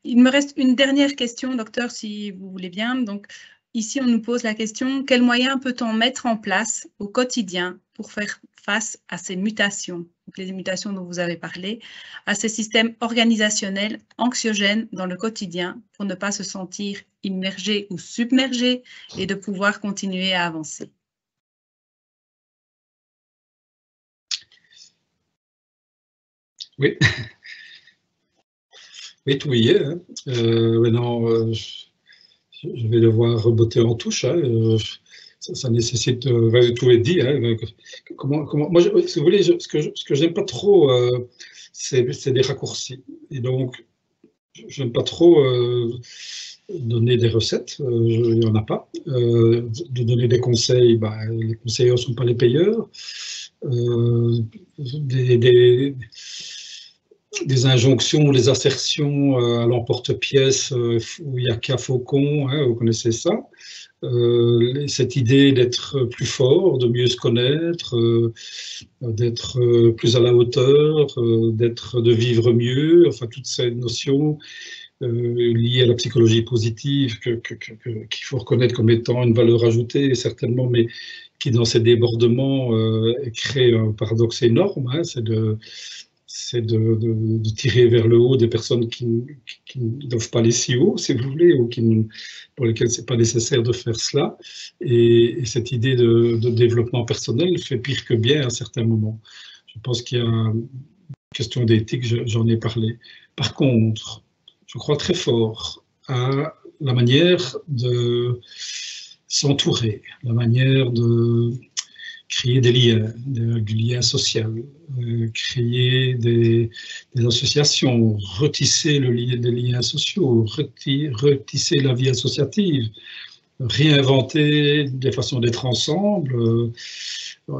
Il me reste une dernière question, docteur, si vous voulez bien. Donc, ici, on nous pose la question, quels moyens peut-on mettre en place au quotidien pour faire face à ces mutations, donc les mutations dont vous avez parlé, à ces systèmes organisationnels anxiogènes dans le quotidien pour ne pas se sentir immergé ou submergé et de pouvoir continuer à avancer? Oui. Oui, tout y est. Hein. Maintenant, je vais devoir rebotter en touche. Hein. Ça nécessite, tout est dit. Hein. Moi, si vous voulez, ce que j'aime pas trop, c'est des raccourcis. Et donc, je n'aime pas trop donner des recettes, il n'y en a pas. De donner des conseils, bah, les conseillers ne sont pas les payeurs. Des injonctions, des assertions à l'emporte-pièce où il n'y a qu'à faucon, hein, vous connaissez ça. Cette idée d'être plus fort, de mieux se connaître, d'être plus à la hauteur, de vivre mieux, enfin toutes ces notions liées à la psychologie positive qu'il faut reconnaître comme étant une valeur ajoutée, certainement, mais qui dans ces débordements crée un paradoxe énorme, hein, c'est de tirer vers le haut des personnes qui ne doivent pas aller si haut, si vous voulez, ou pour lesquelles ce n'est pas nécessaire de faire cela. Et cette idée de développement personnel fait pire que bien à certains moments. Je pense qu'il y a une question d'éthique, j'en ai parlé. Par contre, je crois très fort à la manière de s'entourer, la manière de créer des liens, du lien social, créer des associations, retisser des liens sociaux, retisser la vie associative, réinventer des façons d'être ensemble.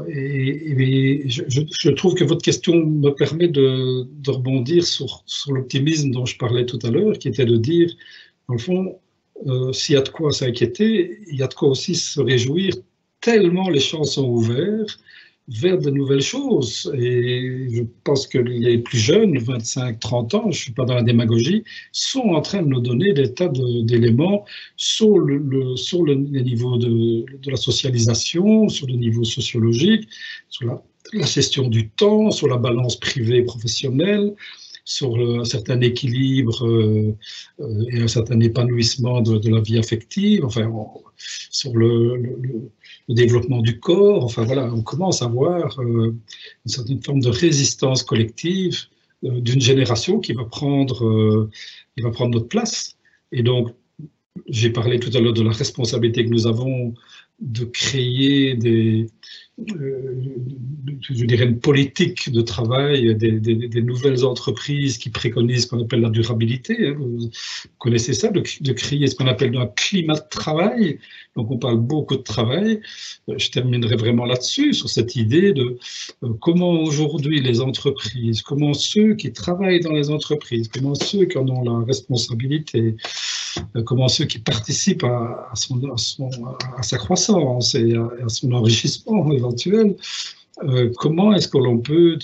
Et je trouve que votre question me permet de rebondir sur l'optimisme dont je parlais tout à l'heure, qui était de dire, dans le fond, s'il y a de quoi s'inquiéter, il y a de quoi aussi se réjouir, tellement les champs sont ouverts vers de nouvelles choses. Et je pense que les plus jeunes, 25-30 ans, je ne suis pas dans la démagogie, sont en train de nous donner des tas d'éléments sur le niveau de la socialisation, sur le niveau sociologique, sur la gestion du temps, sur la balance privée-professionnelle, sur un certain équilibre et un certain épanouissement de la vie affective, enfin, sur le développement du corps. Enfin voilà, on commence à voir une certaine forme de résistance collective d'une génération qui va prendre notre place. Et donc, j'ai parlé tout à l'heure de la responsabilité que nous avons de créer je dirais une politique de travail, des nouvelles entreprises qui préconisent ce qu'on appelle la durabilité. Hein. Vous connaissez ça, de créer ce qu'on appelle un climat de travail. Donc on parle beaucoup de travail. Je terminerai vraiment là-dessus, sur cette idée de comment aujourd'hui les entreprises, comment ceux qui travaillent dans les entreprises, comment ceux qui en ont la responsabilité, comment ceux qui participent à sa croissance et à son enrichissement éventuel, comment est-ce que l'on peut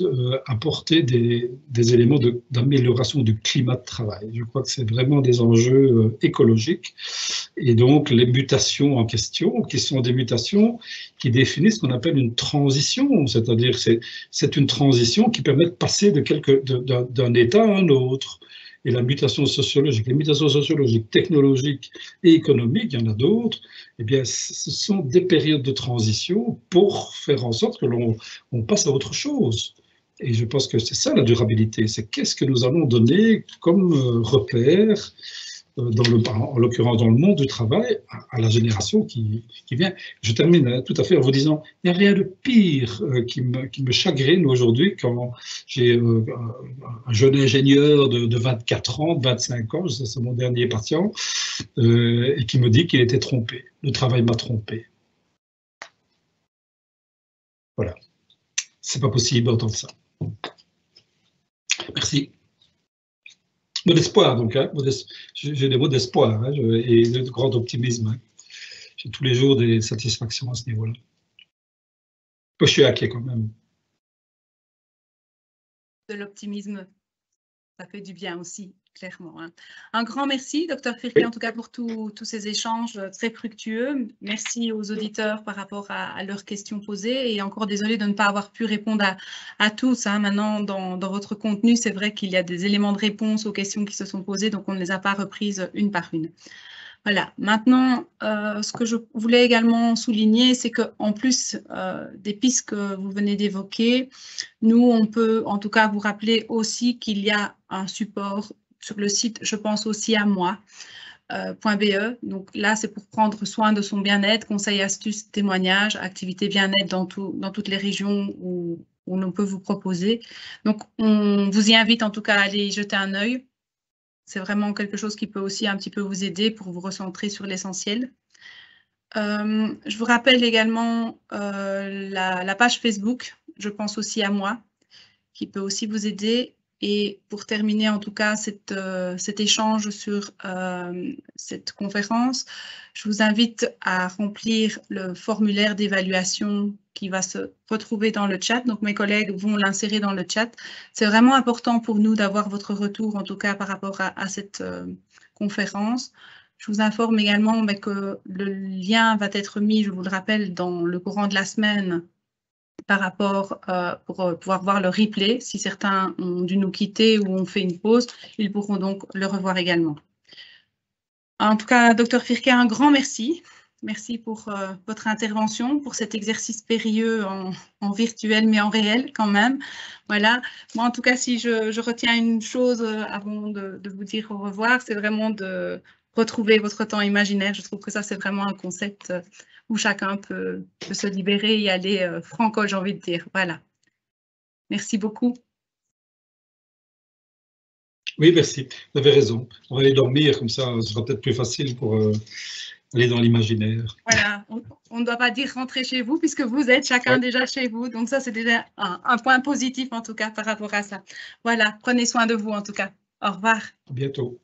apporter des éléments d'amélioration du climat de travail. Je crois que c'est vraiment des enjeux écologiques. Et donc, les mutations en question, qui sont des mutations qui définissent ce qu'on appelle une transition, c'est-à-dire c'est une transition qui permet de passer d'un état à un autre. Et la mutation sociologique, les mutations sociologiques, technologiques et économiques, il y en a d'autres, eh bien, ce sont des périodes de transition pour faire en sorte que l'on passe à autre chose. Et je pense que c'est ça la durabilité, c'est qu'est-ce que nous allons donner comme repère, en l'occurrence dans le monde du travail, à la génération qui vient. Je termine tout à fait en vous disant, il n'y a rien de pire qui me chagrine aujourd'hui quand j'ai un jeune ingénieur de 24 ans, de 25 ans, c'est mon dernier patient, et qui me dit qu'il était trompé. Le travail m'a trompé. Voilà. C'est pas possible d'entendre ça. Merci. Mot d'espoir, donc, hein, j'ai des mots d'espoir hein, et de grand optimisme. Hein. J'ai tous les jours des satisfactions à ce niveau-là. Je suis inquiet quand même. De l'optimisme, ça fait du bien aussi, clairement. Hein. Un grand merci, Dr Firké, en tout cas pour tous ces échanges très fructueux. Merci aux auditeurs par rapport à leurs questions posées et encore désolé de ne pas avoir pu répondre à tous. Hein. Maintenant, dans votre contenu, c'est vrai qu'il y a des éléments de réponse aux questions qui se sont posées, donc on ne les a pas reprises une par une. Voilà. Maintenant, ce que je voulais également souligner, c'est qu'en plus des pistes que vous venez d'évoquer, nous, on peut en tout cas vous rappeler aussi qu'il y a un support sur le site, je pense aussi à moi, .be. Donc là, c'est pour prendre soin de son bien-être, conseils, astuces, témoignages, activités bien-être dans toutes les régions où on peut vous proposer. Donc, on vous y invite en tout cas à aller y jeter un œil. C'est vraiment quelque chose qui peut aussi un petit peu vous aider pour vous recentrer sur l'essentiel. Je vous rappelle également la page Facebook, je pense aussi à moi, qui peut aussi vous aider. Et pour terminer en tout cas cet échange sur cette conférence, je vous invite à remplir le formulaire d'évaluation qui va se retrouver dans le chat. Donc mes collègues vont l'insérer dans le chat. C'est vraiment important pour nous d'avoir votre retour en tout cas par rapport à cette conférence. Je vous informe également que le lien va être mis, je vous le rappelle, dans le courant de la semaine par rapport pour pouvoir voir le replay. Si certains ont dû nous quitter ou ont fait une pause, ils pourront donc le revoir également. En tout cas, Dr Firké, un grand merci. Merci pour votre intervention, pour cet exercice périlleux en virtuel, mais en réel quand même. Voilà. Moi, en tout cas, si je retiens une chose avant de vous dire au revoir, c'est vraiment de retrouver votre temps imaginaire. Je trouve que ça, c'est vraiment un concept où chacun peut se libérer et aller franco, j'ai envie de dire. Voilà. Merci beaucoup. Oui, merci. Vous avez raison. On va aller dormir, comme ça, ce sera peut-être plus facile pour aller dans l'imaginaire. Voilà, on ne doit pas dire rentrer chez vous puisque vous êtes chacun déjà chez vous. Donc ça, c'est déjà un point positif en tout cas par rapport à ça. Voilà, prenez soin de vous en tout cas. Au revoir. À bientôt.